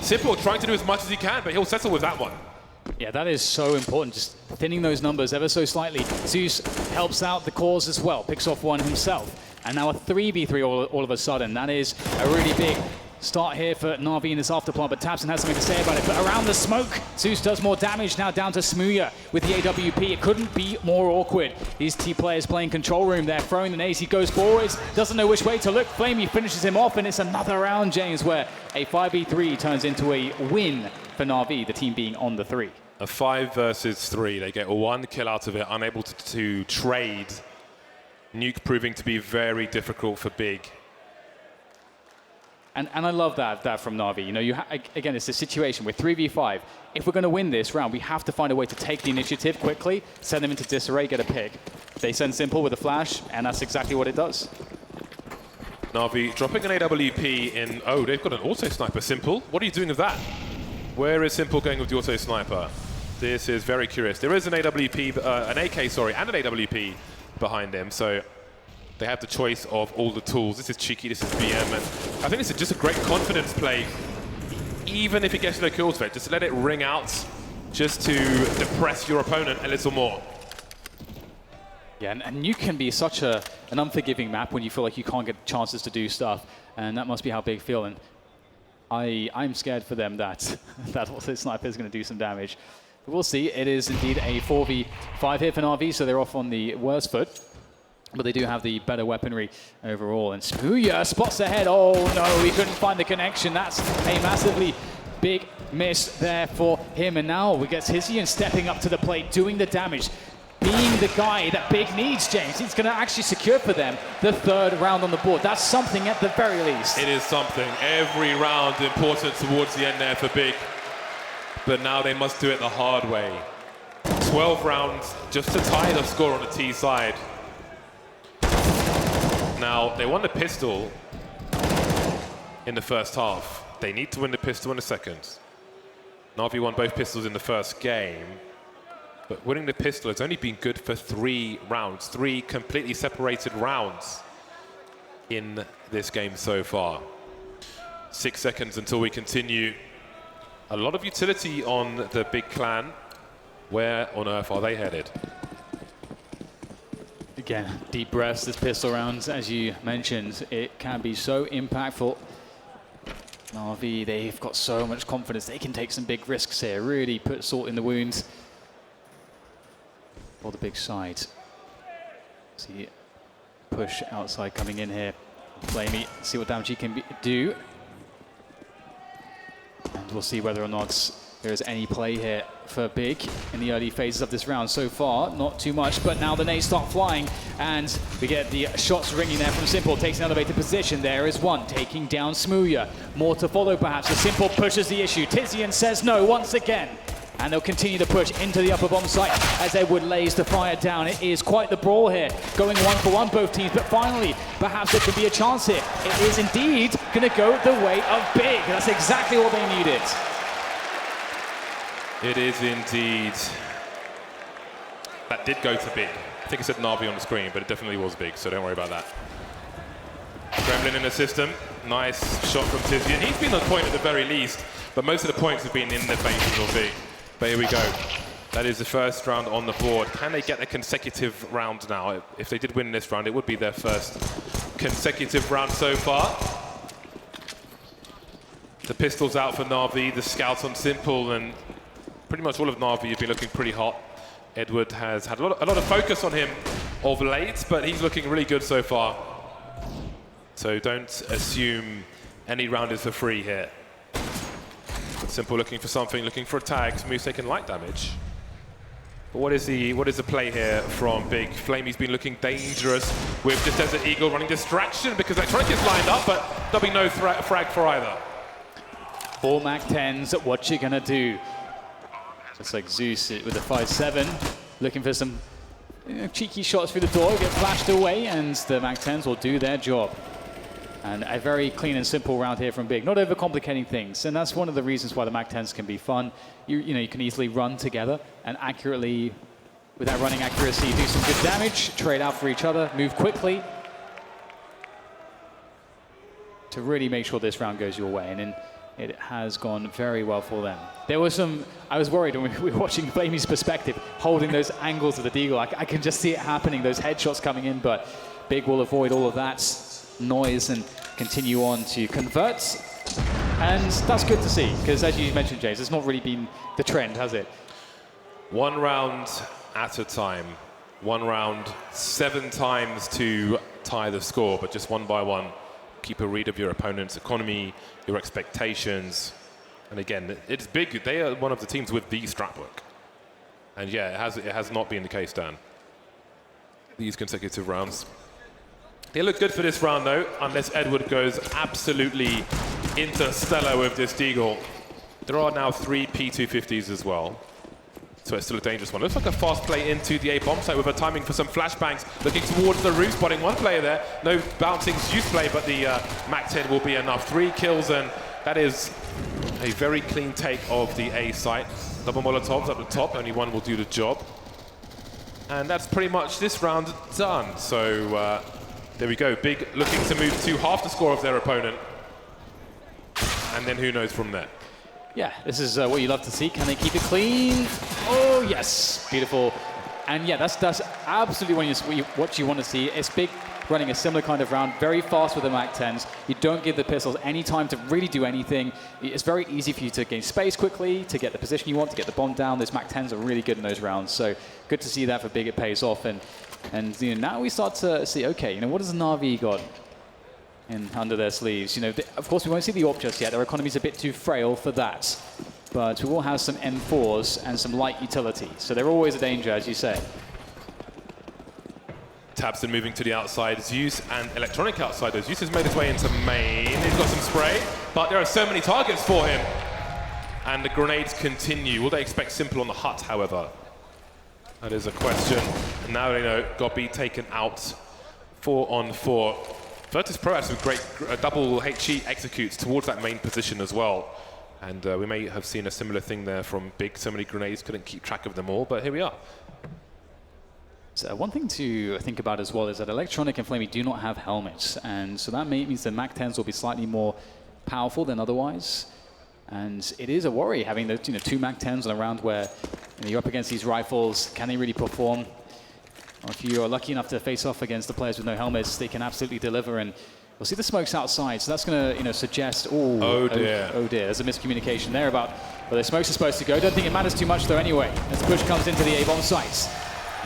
Simple trying to do as much as he can, but he'll settle with that one. Yeah, that is so important, just thinning those numbers ever so slightly. Zeus helps out the cause as well, picks off one himself. And now a 3v3 all of a sudden. That is a really big start here for NaVi in this afterplant, but tabseN has something to say about it. But around the smoke, Zeus does more damage, now down to Smooya with the AWP. It couldn't be more awkward. These T players playing control room there, throwing the nades. He goes forwards, doesn't know which way to look. Flamey finishes him off, and it's another round, James, where a 5v3 turns into a win for NaVi, the team being on the 3. A 5 versus 3. They get 1 kill out of it, unable to trade. Nuke proving to be very difficult for Big. And I love that from NaVi. You know, again, it's a situation with 3v5. If we're going to win this round, we have to find a way to take the initiative quickly, send them into disarray, get a pick. They send Simple with a flash, and that's exactly what it does. NaVi dropping an AWP in... Oh, they've got an auto sniper. Simple, what are you doing with that? Where is Simple going with the auto sniper? This is very curious. There is an AWP, an AK, sorry, and an AWP behind him, so they have the choice of all the tools. This is cheeky, this is BM, and I think this is just a great confidence play. Even if he gets no kills for it, just let it ring out, just to depress your opponent a little more. Yeah, and Nuke can be such an unforgiving map when you feel like you can't get chances to do stuff, and that must be how Big feel. And I'm scared for them that that auto sniper is going to do some damage. But we'll see. It is indeed a 4v5 here for NaVi, so they're off on the worst foot. But they do have the better weaponry overall. And Smooya spots ahead. Oh no, he couldn't find the connection. That's a massively big miss there for him. And now we get Tizian stepping up to the plate, doing the damage, being the guy that Big needs, James. He's going to actually secure for them the 3rd round on the board. That's something at the very least. It is something. Every round important towards the end there for Big. But now they must do it the hard way. 12 rounds just to tie the score on the T side. Now, they won the pistol in the first half. They need to win the pistol in the second. NaVi won both pistols in the first game, but winning the pistol has only been good for 3 rounds, 3 completely separated rounds in this game so far. 6 seconds until we continue. A lot of utility on the Big clan. Where on earth are they headed? Again, deep breaths, this pistol round, as you mentioned, it can be so impactful. NaVi, they've got so much confidence. They can take some big risks here, really put salt in the wounds for the Big side. See, push outside coming in here. Flamey, see what damage he can do. And we'll see whether or not there is any play here for Big in the early phases of this round. So far, not too much, but now the nades start flying, and we get the shots ringing there from Simple. Takes an elevated position. There is one, taking down Smooya. More to follow, perhaps, as Simple pushes the issue. Tizian says no once again, and they'll continue to push into the upper bomb site as Edward lays the fire down. It is quite the brawl here, going 1-for-1 both teams, but finally, perhaps there could be a chance here. It is indeed going to go the way of Big. That's exactly what they needed. It is indeed. That did go to Big. I think it said NaVi on the screen, but it definitely was Big, so don't worry about that. Gremlin in the system. Nice shot from Tizian. He's been on point at the very least, but most of the points have been in the faces of Big. But here we go. That is the first round on the board. Can they get a consecutive round now? If they did win this round, it would be their first consecutive round so far. The pistol's out for NaVi, the scout on Simple, and pretty much all of NaVi have been looking pretty hot. Edward has had a lot of focus on him of late, but he's looking really good so far. So don't assume Any round is for free here. Simple looking for something, looking for a tag. Smooth's taking light damage. But what is the play here from Big? Flamey's been looking dangerous with just Desert Eagle running distraction because Electronic is lined up, but there'll be no frag for either. 4 MAC-10s, what you gonna do? Just like Zeus with a 5-7, looking for some cheeky shots through the door, get flashed away, and the MAC-10s will do their job. And a very clean and simple round here from Big, not overcomplicating things. And that's one of the reasons why the MAC-10s can be fun. You know, you can easily run together and accurately, with that running accuracy, do some good damage, trade out for each other, move quickly to really make sure this round goes your way. And it has gone very well for them. There was some, I was worried when we were watching Flamey's perspective, holding those angles of the deagle. I can just see it happening, those headshots coming in, but Big will avoid all of that noise and continue on to convert. And that's good to see, because as you mentioned, James, it's not really been the trend, has it? 1 round at a time. 1 round 7 times to tie the score, but just one by one. Keep a read of your opponent's economy, your expectations. And again, it's Big. They are one of the teams with the strap work. And yeah, it has not been the case, Dan. These consecutive rounds. They look good for this round, though, unless Edward goes absolutely interstellar with this deagle. There are now 3 P250s as well. So it's still a dangerous one. Looks like a fast play into the A bomb site with a timing for some flashbangs. Looking towards the roof, spotting one player there. No bouncing Zeus play, but the MAC-10 will be enough. 3 kills, and that is a very clean take of the A site. Double Molotovs at the top, only one will do the job. And that's pretty much this round done. So there we go. Big looking to move to half the score of their opponent. And then who knows from there. Yeah, this is what you love to see. Can they keep it clean? Oh, yes. Beautiful. And yeah, that's absolutely what you want to see. It's Big running a similar kind of round, very fast with the MAC-10s. You don't give the pistols any time to really do anything. It's very easy for you to gain space quickly, to get the position you want, to get the bomb down. Those MAC-10s are really good in those rounds. So good to see that for Big. It pays off. And you know, now we start to see, okay, you know, what has NaVi got under their sleeves? You know, of course, we won't see the AWP just yet. Their economy's a bit too frail for that. But we will have some M4s and some light utility. So they're always a danger, as you say. tabseN moving to the outside. Zeus and Electronic outside. Zeus has made his way into main. He's got some spray, but there are so many targets for him. And the grenades continue. Will they expect Simple on the hut, however? That is a question. And now they know Gobby taken out 4-on-4. Virtus Pro has some great double HE executes towards that main position as well. And we may have seen a similar thing there from Big. So many grenades, couldn't keep track of them all, but here we are. So one thing to think about as well is that Electronic and Flamey do not have helmets. And so that means the MAC-10s will be slightly more powerful than otherwise. And it is a worry having the two MAC-10s on a round where you're up against these rifles. Can they really perform? Or if you are lucky enough to face off against the players with no helmets, they can absolutely deliver. And we'll see the smokes outside, so that's going to suggest, oh dear, there's a miscommunication there about where the smokes are supposed to go. Don't think it matters too much though anyway, as push comes into the A-bomb sites.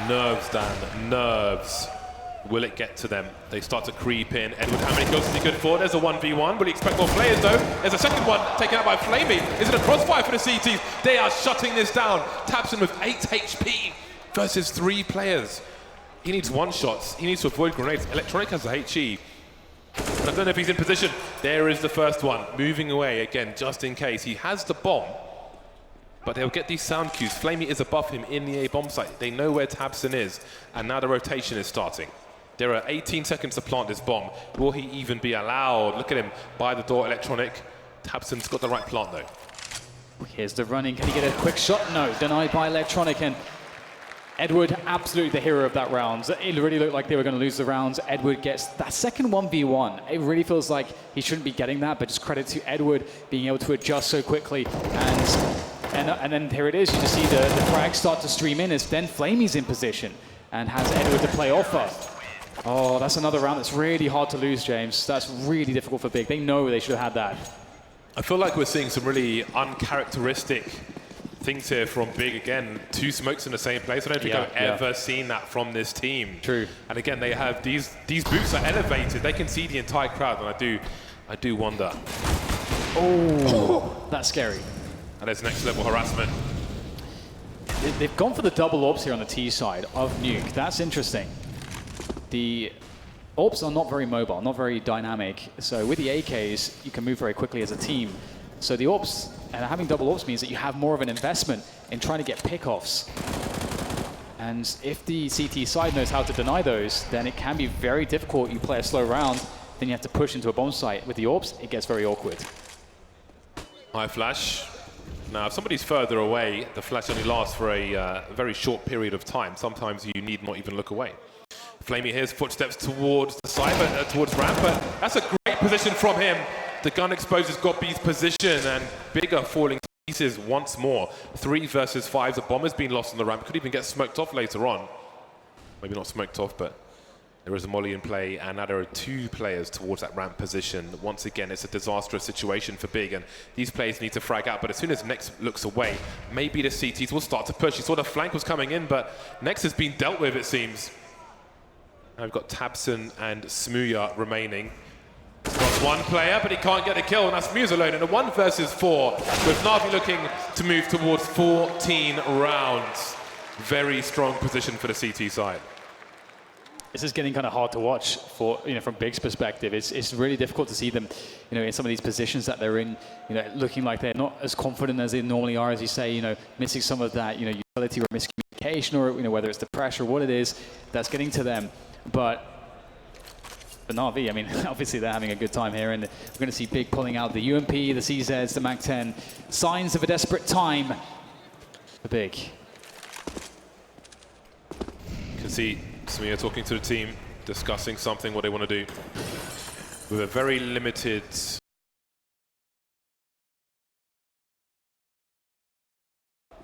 Nerves, Dan, nerves. Will it get to them? They start to creep in. Edward, how many kills is he good for? There's a 1v1. Will he expect more players though? There's a second one taken out by Flamey. Is it a crossfire for the CTs? They are shutting this down. tabseN with 8 HP versus 3 players. He needs one-shots. He needs to avoid grenades. Electronic has the HE. I don't know if he's in position. There is the first one. Moving away again, just in case. He has the bomb, but they'll get these sound cues. Flamey is above him in the A-bomb site. They know where tabseN is, and now the rotation is starting. There are 18 seconds to plant this bomb. Will he even be allowed? Look at him by the door, Electronic. tabseN's got the right plant, though. Here's the running. Can he get a quick shot? No. Denied by Electronic. And Edward, absolutely the hero of that round. It really looked like they were going to lose the rounds. Edward gets that second 1v1. It really feels like he shouldn't be getting that, but just credit to Edward being able to adjust so quickly. And then here it is. You just see the frags start to stream in as then Flamey's in position and has Edward to play off of. Oh, that's another round that's really hard to lose, James. That's really difficult for Big. They know they should have had that. I feel like we're seeing some really uncharacteristic things here from Big. Again, 2 smokes in the same place. I don't think I've ever seen that from this team. True. And again, they have these boots are elevated. They can see the entire crowd, and I do wonder. Oh, that's scary. And there's next level harassment. They've gone for the double orbs here on the T side of Nuke. That's interesting. The orbs are not very mobile, not very dynamic. So with the AKs, you can move very quickly as a team. So the orbs, and having double orbs means that you have more of an investment in trying to get pickoffs. And if the CT side knows how to deny those, then it can be very difficult. You play a slow round, then you have to push into a bomb site. With the orbs, it gets very awkward. High flash. Now, if somebody's further away, the flash only lasts for a very short period of time. Sometimes you need not even look away. Flamey hears footsteps towards the side, towards ramp, but that's a great position from him. The gun exposes Gobby's position, and Bigger falling to pieces once more. 3 versus 5. The bomber's been lost on the ramp. Could even get smoked off later on. Maybe not smoked off, but there is a molly in play, and now there are 2 players towards that ramp position. Once again, it's a disastrous situation for Big, and these players need to frag out. But as soon as Nex looks away, maybe the CTs will start to push. You saw the flank was coming in, but Nex has been dealt with, it seems. Now we've got Tabson and Smuya remaining. He's got 1 player, but he can't get a kill, and that's Smuya's alone in a 1 versus 4, with NaVi looking to move towards 14 rounds. Very strong position for the CT side. This is getting kind of hard to watch for, from Big's perspective. It's really difficult to see them, in some of these positions that they're in, looking like they're not as confident as they normally are, as you say, missing some of that, utility or miscommunication, or, whether it's the pressure, what it is that's getting to them. But for NaVi, obviously they're having a good time here, and we're going to see Big pulling out the UMP, the CZs, the MAC-10. Signs of a desperate time for Big. You can see Smuya talking to the team, discussing something, what they want to do. With a very limited...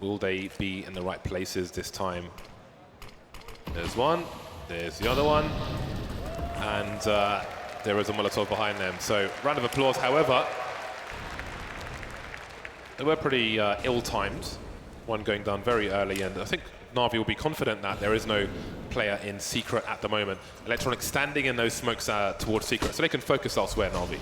Will they be in the right places this time? There's one, there's the other one, and there is a Molotov behind them. So, round of applause. However, they were pretty ill-timed. One going down very early, and I think NaVi will be confident that there is no player in secret at the moment. Electronic standing in those smokes towards secret, so they can focus elsewhere, NaVi.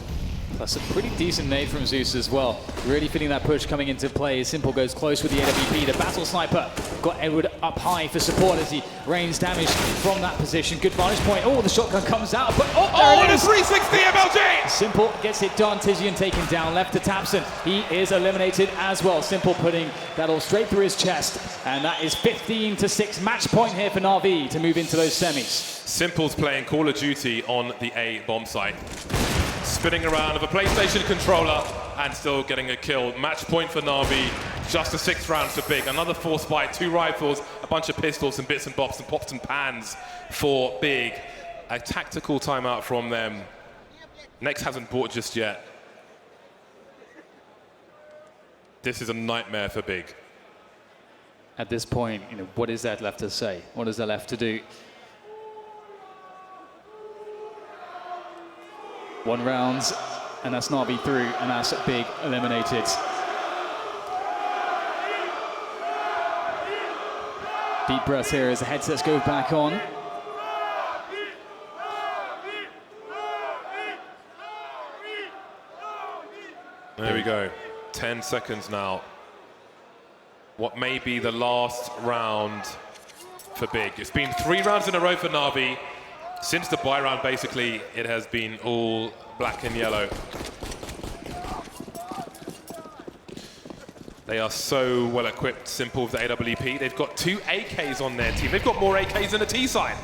That's a pretty decent nade from Zeus as well. Really feeling that push coming into play. Simple goes close with the AWP. The battle sniper got Edward up high for support as he rains damage from that position. Good vantage point. Oh, the shotgun comes out, but there it is. 360 MLG! Simple gets it done. Tizian taken down. Left to Tabson. He is eliminated as well. Simple putting that all straight through his chest. And that is 15-6. Match point here for NaVi to move into those semis. Simple's playing Call of Duty on the A bomb site. Spinning around with a PlayStation controller and still getting a kill. Match point for NaVi. Just a 6th round for Big. Another 4 spike, 2 rifles, a bunch of pistols and bits and bobs and pops and pans for Big. A tactical timeout from them. Nex hasn't bought just yet. This is a nightmare for Big. At this point, what is that left to say? What is there left to do? 1 round, and that's NaVi through, and that's Big eliminated. Deep breath here as the headsets go back on. There we go. 10 seconds now. What may be the last round for Big. It's been 3 rounds in a row for NaVi. Since the buy round, basically, it has been all black and yellow. They are so well equipped, Simple with the AWP. They've got 2 AKs on their team. They've got more AKs than the T side.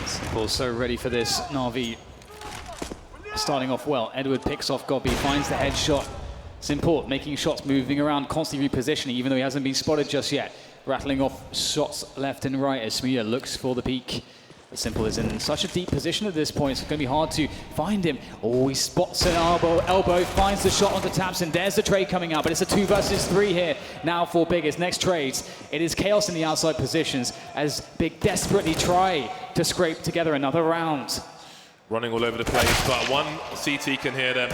Simple so ready for this. NaVi starting off well. Edward picks off Gobby, finds the headshot. Simple making shots, moving around, constantly repositioning, even though he hasn't been spotted just yet. Rattling off shots left and right as Smuya looks for the peak. Simple is in such a deep position at this point, it's going to be hard to find him. Oh, he spots an elbow, finds the shot onto Tabson. There's the trade coming out, but it's a 2 versus 3 here now for Big. His next trades, it is chaos in the outside positions as Big desperately try to scrape together another round. Running all over the place, but 1 CT can hear them.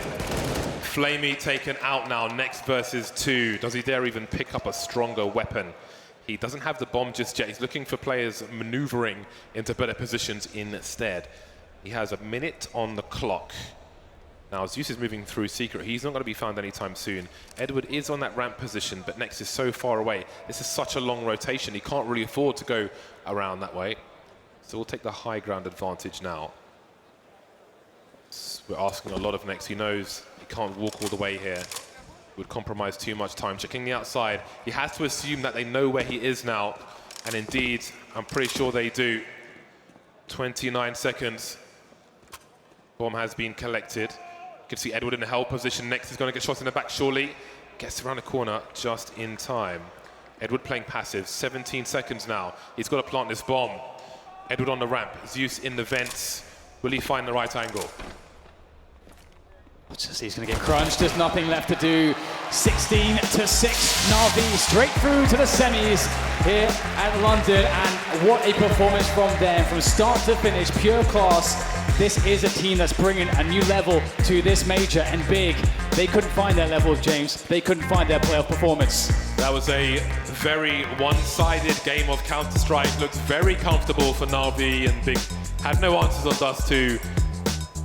Flamey taken out now, Next versus 2. Does he dare even pick up a stronger weapon? He doesn't have the bomb just yet. He's looking for players maneuvering into better positions instead. He has a minute on the clock. Now, Zeus is moving through secret. He's not going to be found anytime soon. Edward is on that ramp position, but Next is so far away. This is such a long rotation. He can't really afford to go around that way. So we'll take the high ground advantage now. We're asking a lot of Next. He knows he can't walk all the way here. He would compromise too much time. Checking the outside, he has to assume that they know where he is now. And indeed, I'm pretty sure they do. 29 seconds. Bomb has been collected. You can see Edward in the held position. Next is going to get shot in the back surely. Gets around the corner just in time. Edward playing passive. 17 seconds now. He's got to plant this bomb. Edward on the ramp. Zeus in the vents. Will he find the right angle? He's going to get crunched. There's nothing left to do. 16-6. NaVi straight through to the semis here at London. And what a performance from them. From start to finish, pure class. This is a team that's bringing a new level to this major. And Big, they couldn't find their level, James. They couldn't find their playoff performance. That was a very one-sided game of Counter-Strike. Looked very comfortable for NaVi, and Big had no answers on Dust 2.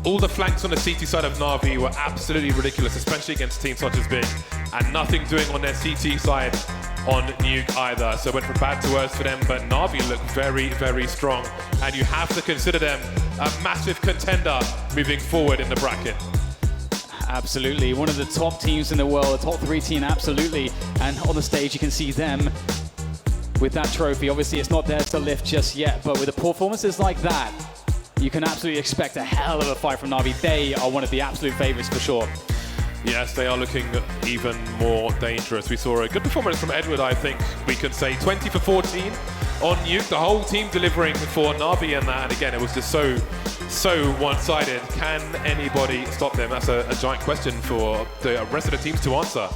All the flanks on the CT side of NaVi were absolutely ridiculous, especially against teams such as Big, and nothing doing on their CT side on Nuke either. So it went from bad to worse for them, but NaVi looked very, very strong, and you have to consider them a massive contender moving forward in the bracket. Absolutely, one of the top teams in the world, the top 3 team, absolutely. And on the stage, you can see them with that trophy. Obviously, it's not theirs to lift just yet, but with the performances like that, you can absolutely expect a hell of a fight from NaVi. They are one of the absolute favorites for sure. Yes, they are looking even more dangerous. We saw a good performance from Edward, I think we can say. 20 for 14 on Nuke, the whole team delivering for NaVi and that. And again, it was just so one-sided. Can anybody stop them? That's a giant question for the rest of the teams to answer.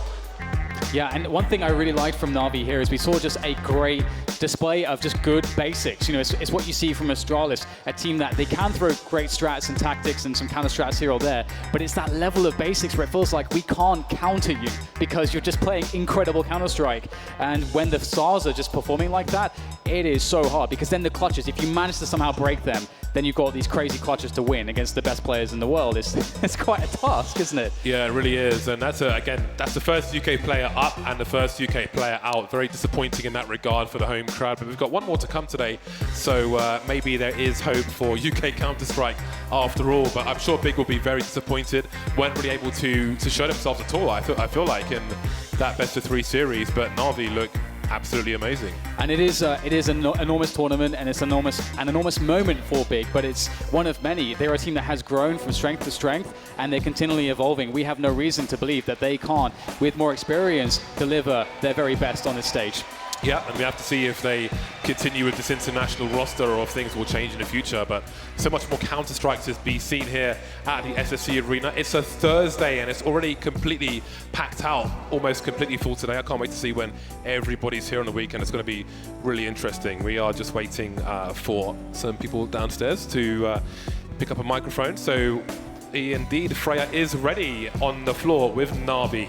Yeah, and one thing I really liked from NaVi here is we saw just a great display of just good basics. You know, it's what you see from Astralis, a team that they can throw great strats and tactics and some counter strats here or there, but it's that level of basics where it feels like we can't counter you because you're just playing incredible Counter-Strike. And when the stars are just performing like that, it is so hard because then the clutches, if you manage to somehow break them, then you've got these crazy clutches to win against the best players in the world. It's quite a task, isn't it? Yeah, it really is. And that's the first UK player up and the first UK player out. Very disappointing in that regard for the home crowd. But we've got one more to come today. So maybe there is hope for UK Counter-Strike after all. But I'm sure Big will be very disappointed. Weren't really able to show themselves at all, I feel like, in that best of 3 series. But NaVi look absolutely amazing. And it is an enormous tournament, and it's an enormous moment for Big, but it's one of many. They're a team that has grown from strength to strength, and they're continually evolving. We have no reason to believe that they can't, with more experience, deliver their very best on this stage. Yeah, and we have to see if they continue with this international roster or if things will change in the future. But so much more Counter-Strike to be seen here at the SSC Arena. It's a Thursday and it's already completely packed out, almost completely full today. I can't wait to see when everybody's here on the weekend. It's going to be really interesting. We are just waiting for some people downstairs to pick up a microphone. So indeed, Freya is ready on the floor with NaVi.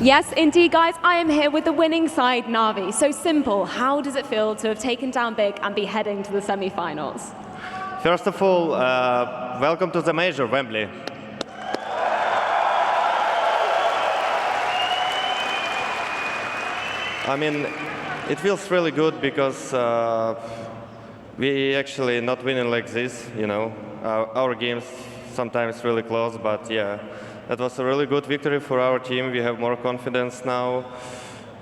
Yes, indeed, guys. I am here with the winning side, NaVi. So simple. How does it feel to have taken down Big and be heading to the semi-finals? First of all, welcome to the Major, Wembley. I mean, it feels really good because we actually not winning like this, you know. Our games sometimes really close, but yeah. That was a really good victory for our team. We have more confidence now.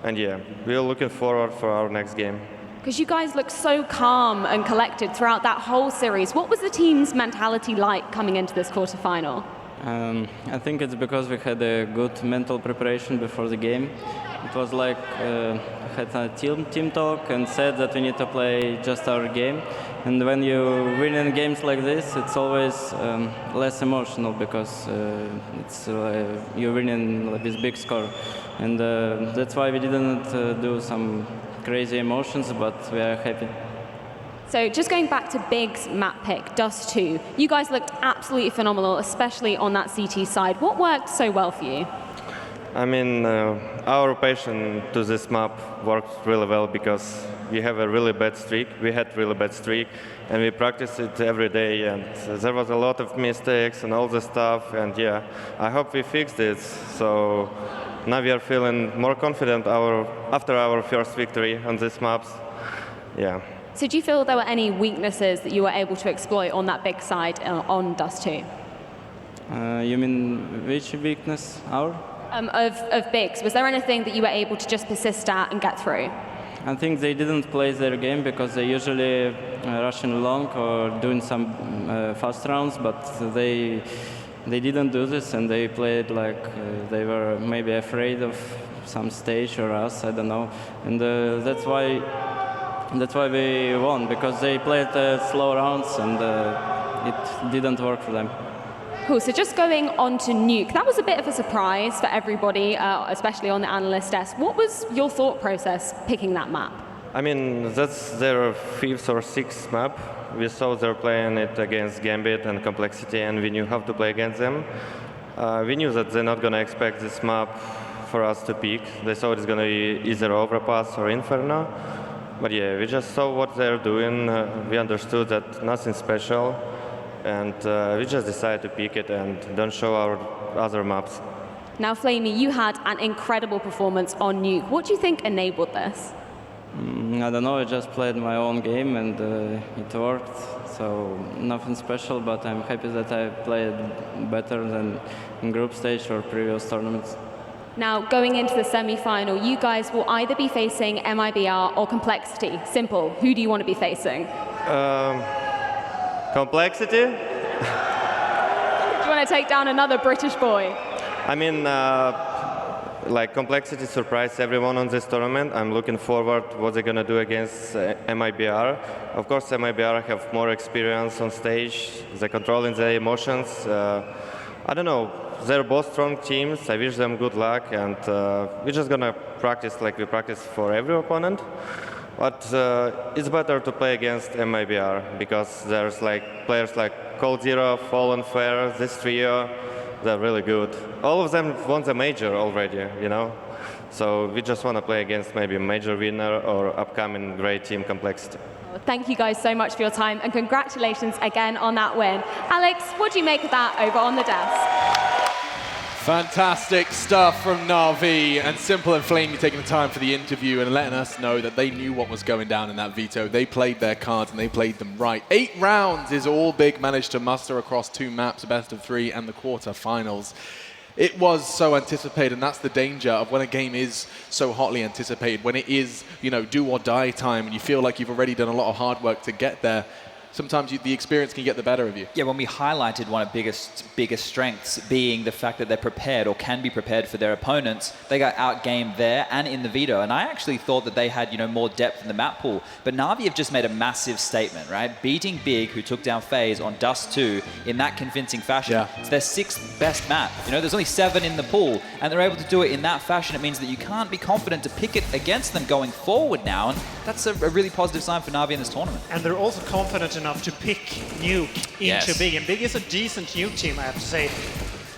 And yeah, we're looking forward for our next game. Because you guys look so calm and collected throughout that whole series. What was the team's mentality like coming into this quarterfinal? I think it's because we had a good mental preparation before the game. It was like had a team talk and said that we need to play just our game. And when you win in games like this, it's always less emotional because you're winning with big score. And that's why we didn't do some crazy emotions, but we are happy. So just going back to Big's map pick, Dust 2, you guys looked absolutely phenomenal, especially on that CT side. What worked so well for you? I mean, our passion to this map worked really well because we have a really bad streak. We had really bad streak, and we practice it every day. And there was a lot of mistakes and all the stuff. And yeah, I hope we fixed it. So now we are feeling more confident after our first victory on these maps. Yeah. So do you feel there were any weaknesses that you were able to exploit on that big side on Dust 2? You mean which weakness? Our? Of bigs. Was there anything that you were able to just persist at and get through? I think they didn't play their game because they usually rushing long or doing some fast rounds, but they didn't do this, and they played like they were maybe afraid of some stage or us, I don't know, and that's why we won, because they played slow rounds and it didn't work for them. Cool, so just going on to Nuke, that was a bit of a surprise for everybody, especially on the analyst desk. What was your thought process picking that map? I mean, that's their 5th or 6th map. We saw they're playing it against Gambit and Complexity, and we knew how to play against them. We knew that they're not going to expect this map for us to pick. They thought it's going to be either Overpass or Inferno. But yeah, we just saw what they're doing. We understood that nothing special. And we just decided to pick it and don't show our other maps. Now, Flamey, you had an incredible performance on Nuke. What do you think enabled this? I don't know, I just played my own game and it worked. So nothing special, but I'm happy that I played better than in group stage or previous tournaments. Now, going into the semi-final, you guys will either be facing MIBR or Complexity. Simple. Who do you want to be facing? Complexity? Do you want to take down another British boy? I mean, like Complexity surprised everyone on this tournament. I'm looking forward what they're going to do against MIBR. Of course, MIBR have more experience on stage. They're controlling their emotions. I don't know. They're both strong teams. I wish them good luck. And we're just going to practice like we practice for every opponent. But it's better to play against MIBR because there's like players like Cold Zero, Fallen Fair, this trio. They're really good. All of them won the major already, you know. So we just want to play against maybe a major winner or upcoming great team Complexity. Well, thank you guys so much for your time, and congratulations again on that win. Alex, what do you make of that over on the desk? Fantastic stuff from NaVi, and Simple and Flamey taking the time for the interview and letting us know that they knew what was going down in that veto. They played their cards and they played them right. 8 rounds is all Big managed to muster across 2 maps, a best of 3 and the quarterfinals. It was so anticipated, and that's the danger of when a game is so hotly anticipated, when it is, you know, do or die time, and you feel like you've already done a lot of hard work to get there. Sometimes the experience can get the better of you. Yeah, when we highlighted one of biggest strengths being the fact that they're prepared or can be prepared for their opponents, they got outgamed there and in the veto. And I actually thought that they had, you know, more depth in the map pool. But NaVi have just made a massive statement, right? Beating Big, who took down FaZe on Dust 2 in that convincing fashion. Yeah. It's their 6th best map. You know, there's only 7 in the pool, and they're able to do it in that fashion. It means that you can't be confident to pick it against them going forward now. And that's a really positive sign for NaVi in this tournament. And they're also confident enough to pick Nuke into Yes. Big. And Big is a decent Nuke team, I have to say.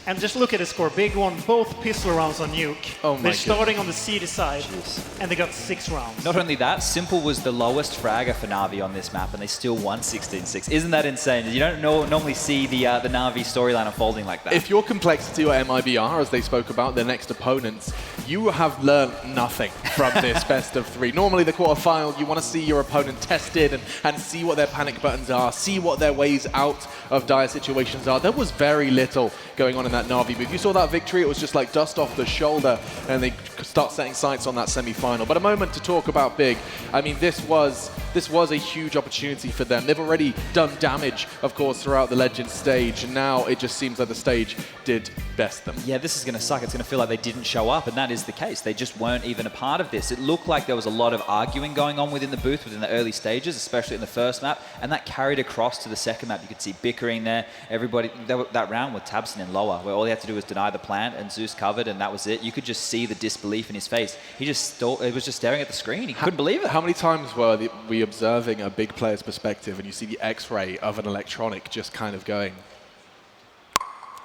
And just look at the score. Big won both pistol rounds on Nuke. Oh my They're starting goodness. on the CD side, and they got 6 rounds. Not only that, Simple was the lowest fragger for NaVi on this map, and they still won 16-6. Isn't that insane? You don't normally see the NaVi storyline unfolding like that. If you're Complexity or MIBR, as they spoke about, their next opponents, you have learned nothing from this best of 3. Normally, the quarterfinal, you want to see your opponent tested and see what their panic buttons are, see what their ways out of dire situations are. There was very little going on in that NaVi move. You saw that victory, it was just like dust off the shoulder, and they start setting sights on that semi-final. But a moment to talk about Big. I mean, this was a huge opportunity for them. They've already done damage, of course, throughout the Legends stage, and now it just seems like the stage did best them. Yeah, this is going to suck. It's going to feel like they didn't show up, and that is the case. They just weren't even a part of this. It looked like there was a lot of arguing going on within the booth, within the early stages, especially in the first map, and that carried across to the second map. You could see bickering there. Everybody, that round with Tabson in lower, where all he had to do was deny the plant, and Zeus covered, and that was it. You could just see the disbelief in his face. He was just staring at the screen. He couldn't believe it. How many times were we observing a big player's perspective, and you see the X-ray of an electronic just kind of going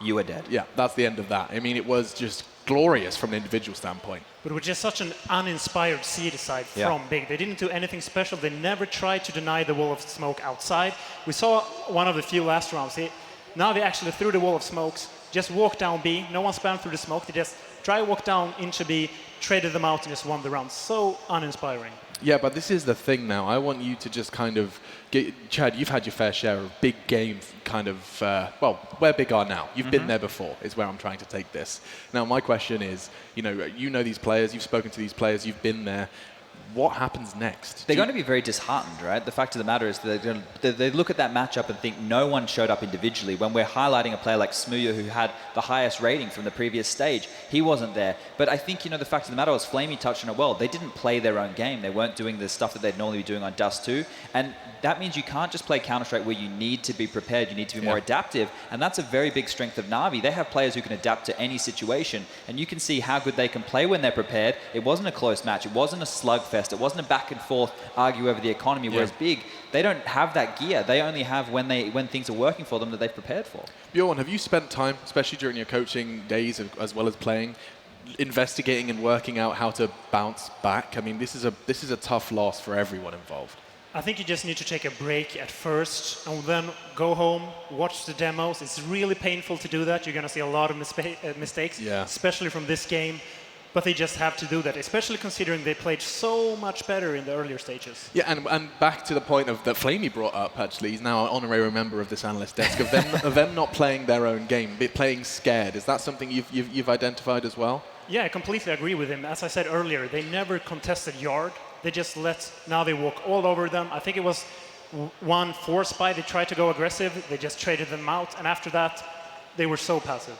You were dead. Yeah, that's the end of that. I mean, it was just glorious from an individual standpoint. But it was just such an uninspired seed side from Big. They didn't do anything special. They never tried to deny the wall of smoke outside. We saw one of the few last rounds. NaVi actually threw the wall of smokes, just walked down B. No one spammed through the smoke. They just tried to walk down into B, traded them out, and just won the round. So uninspiring. Yeah, but this is the thing now. I want you to just kind of Chad, you've had your fair share of big game kind of, well, where Big are now. You've been there before, is where I'm trying to take this. Now, my question is, you know these players, you've spoken to these players, you've been there. What happens next? They're going to be very disheartened, right? The fact of the matter is that they look at that matchup and think no one showed up individually. When we're highlighting a player like Smuya, who had the highest rating from the previous stage, he wasn't there. But I think, the fact of the matter was, Flamey touched on it well. They didn't play their own game. They weren't doing the stuff that they'd normally be doing on Dust 2. And that means you can't just play Counter-Strike where you need to be prepared. You need to be more adaptive. And that's a very big strength of NaVi. They have players who can adapt to any situation. And you can see how good they can play when they're prepared. It wasn't a close match. It wasn't a slugfest. It wasn't a back and forth argue over the economy. Whereas Big, they don't have that gear. They only have when things are working for them that they've prepared for. Bjorn, have you spent time, especially during your coaching days as well as playing, investigating and working out how to bounce back? I mean, this is a tough loss for everyone involved. I think you just need to take a break at first and then go home, watch the demos. It's really painful to do that. You're going to see a lot of mistakes, especially from this game. But they just have to do that, especially considering they played so much better in the earlier stages. Yeah, and back to the point of that Flamey brought up, actually, he's now an honorary member of this analyst desk, of them not playing their own game, playing scared. Is that something you've identified as well? Yeah, I completely agree with him. As I said earlier, they never contested yard. They just let NaVi walk all over them. I think it was one force buy. They tried to go aggressive. They just traded them out. And after that, they were so passive.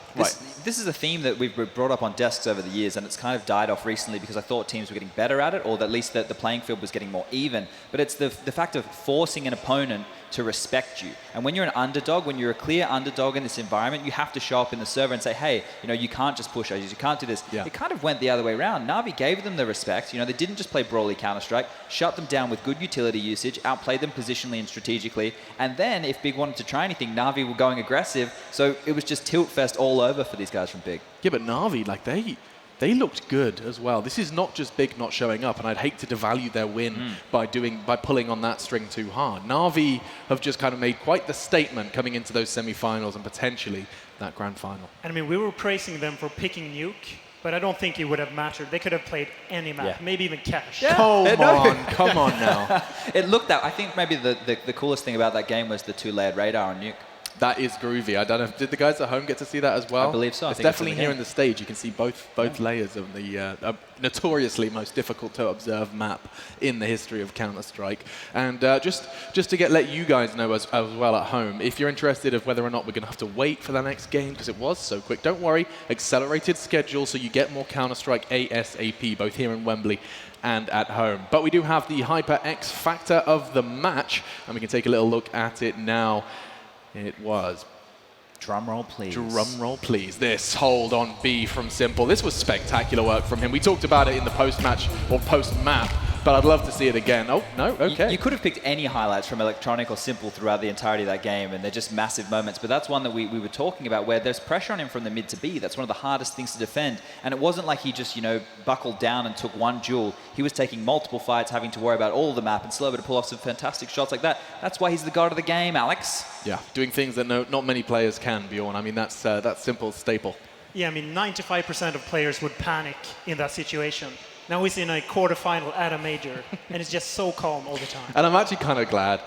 This is a theme that we've brought up on desks over the years, and it's kind of died off recently because I thought teams were getting better at it, or at least that the playing field was getting more even. But it's the fact of forcing an opponent to respect you. And when you're an underdog, when you're a clear underdog in this environment, you have to show up in the server and say, hey, you can't just push us, you can't do this. It kind of went the other way around. NaVi gave them the respect. They didn't just play brawly Counter-Strike, shut them down with good utility usage, outplayed them positionally and strategically. And then if Big wanted to try anything, NaVi were going aggressive. So it was just tilt fest all over for these guys from Big. Yeah, but NaVi, they looked good as well. This is not just Big not showing up, and I'd hate to devalue their win by pulling on that string too hard. NaVi have just kind of made quite the statement coming into those semi-finals and potentially that grand final. And I mean, we were praising them for picking Nuke, but I don't think it would have mattered. They could have played any map, maybe even Cash. Yeah. Come on now. It looked that. I think maybe the coolest thing about that game was the two-layered radar on Nuke. That is groovy. I don't know. Did the guys at home get to see that as well? I believe so. It's definitely here in the stage. You can see both layers of the notoriously most difficult to observe map in the history of Counter-Strike. And just to let you guys know as well at home, if you're interested of whether or not we're going to have to wait for the next game because it was so quick, don't worry. Accelerated schedule so you get more Counter-Strike ASAP, both here in Wembley and at home. But we do have the Hyper X factor of the match, and we can take a little look at it now. It was. Drum roll, please. Drum roll, please. This hold on B from Simple. This was spectacular work from him. We talked about it in the post-match or post-map, but I'd love to see it again. Oh, no, okay. You could have picked any highlights from Electronic or Simple throughout the entirety of that game, and they're just massive moments. But that's one that we were talking about where there's pressure on him from the mid to B. That's one of the hardest things to defend. And it wasn't like he just, buckled down and took one duel. He was taking multiple fights, having to worry about all the map, and still able to pull off some fantastic shots like that. That's why he's the god of the game, Alex. Yeah, doing things that not many players can, Bjorn. I mean, that's Simple's staple. Yeah, I mean, 95% of players would panic in that situation. Now he's in a quarterfinal at a major, and it's just so calm all the time. And I'm actually kind of glad,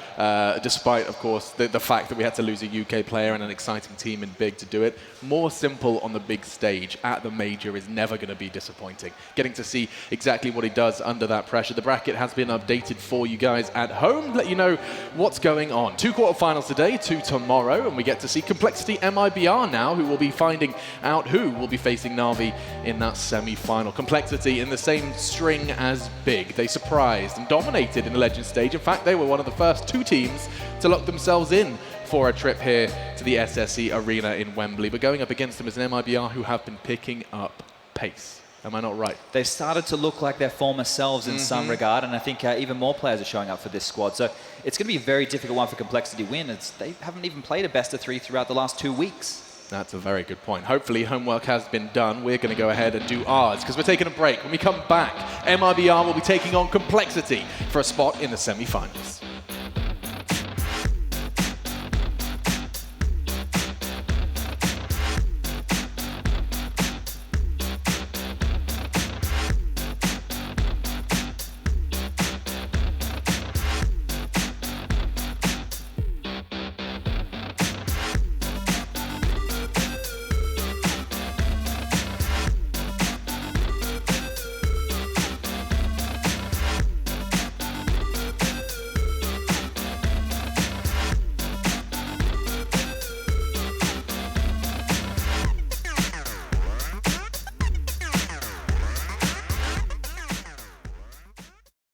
despite, of course, the fact that we had to lose a UK player and an exciting team in Big to do it. More Simple on the big stage at the major is never going to be disappointing. Getting to see exactly what he does under that pressure. The bracket has been updated for you guys at home. Let you know what's going on. 2 quarterfinals today, 2 tomorrow, and we get to see Complexity MIBR now, who will be finding out who will be facing NaVi in that semi-final. Complexity in the same string as Big. They surprised and dominated in the Legend stage. In fact, they were one of the first 2 teams to lock themselves in for a trip here to the SSE Arena in Wembley. But going up against them is an MIBR who have been picking up pace. Am I not right? They've started to look like their former selves in some regard, and I think even more players are showing up for this squad. So it's going to be a very difficult one for Complexity to win. They haven't even played a best of 3 throughout the last 2 weeks. That's a very good point. Hopefully homework has been done. We're going to go ahead and do ours because we're taking a break. When we come back, MIBR will be taking on Complexity for a spot in the semi-finals.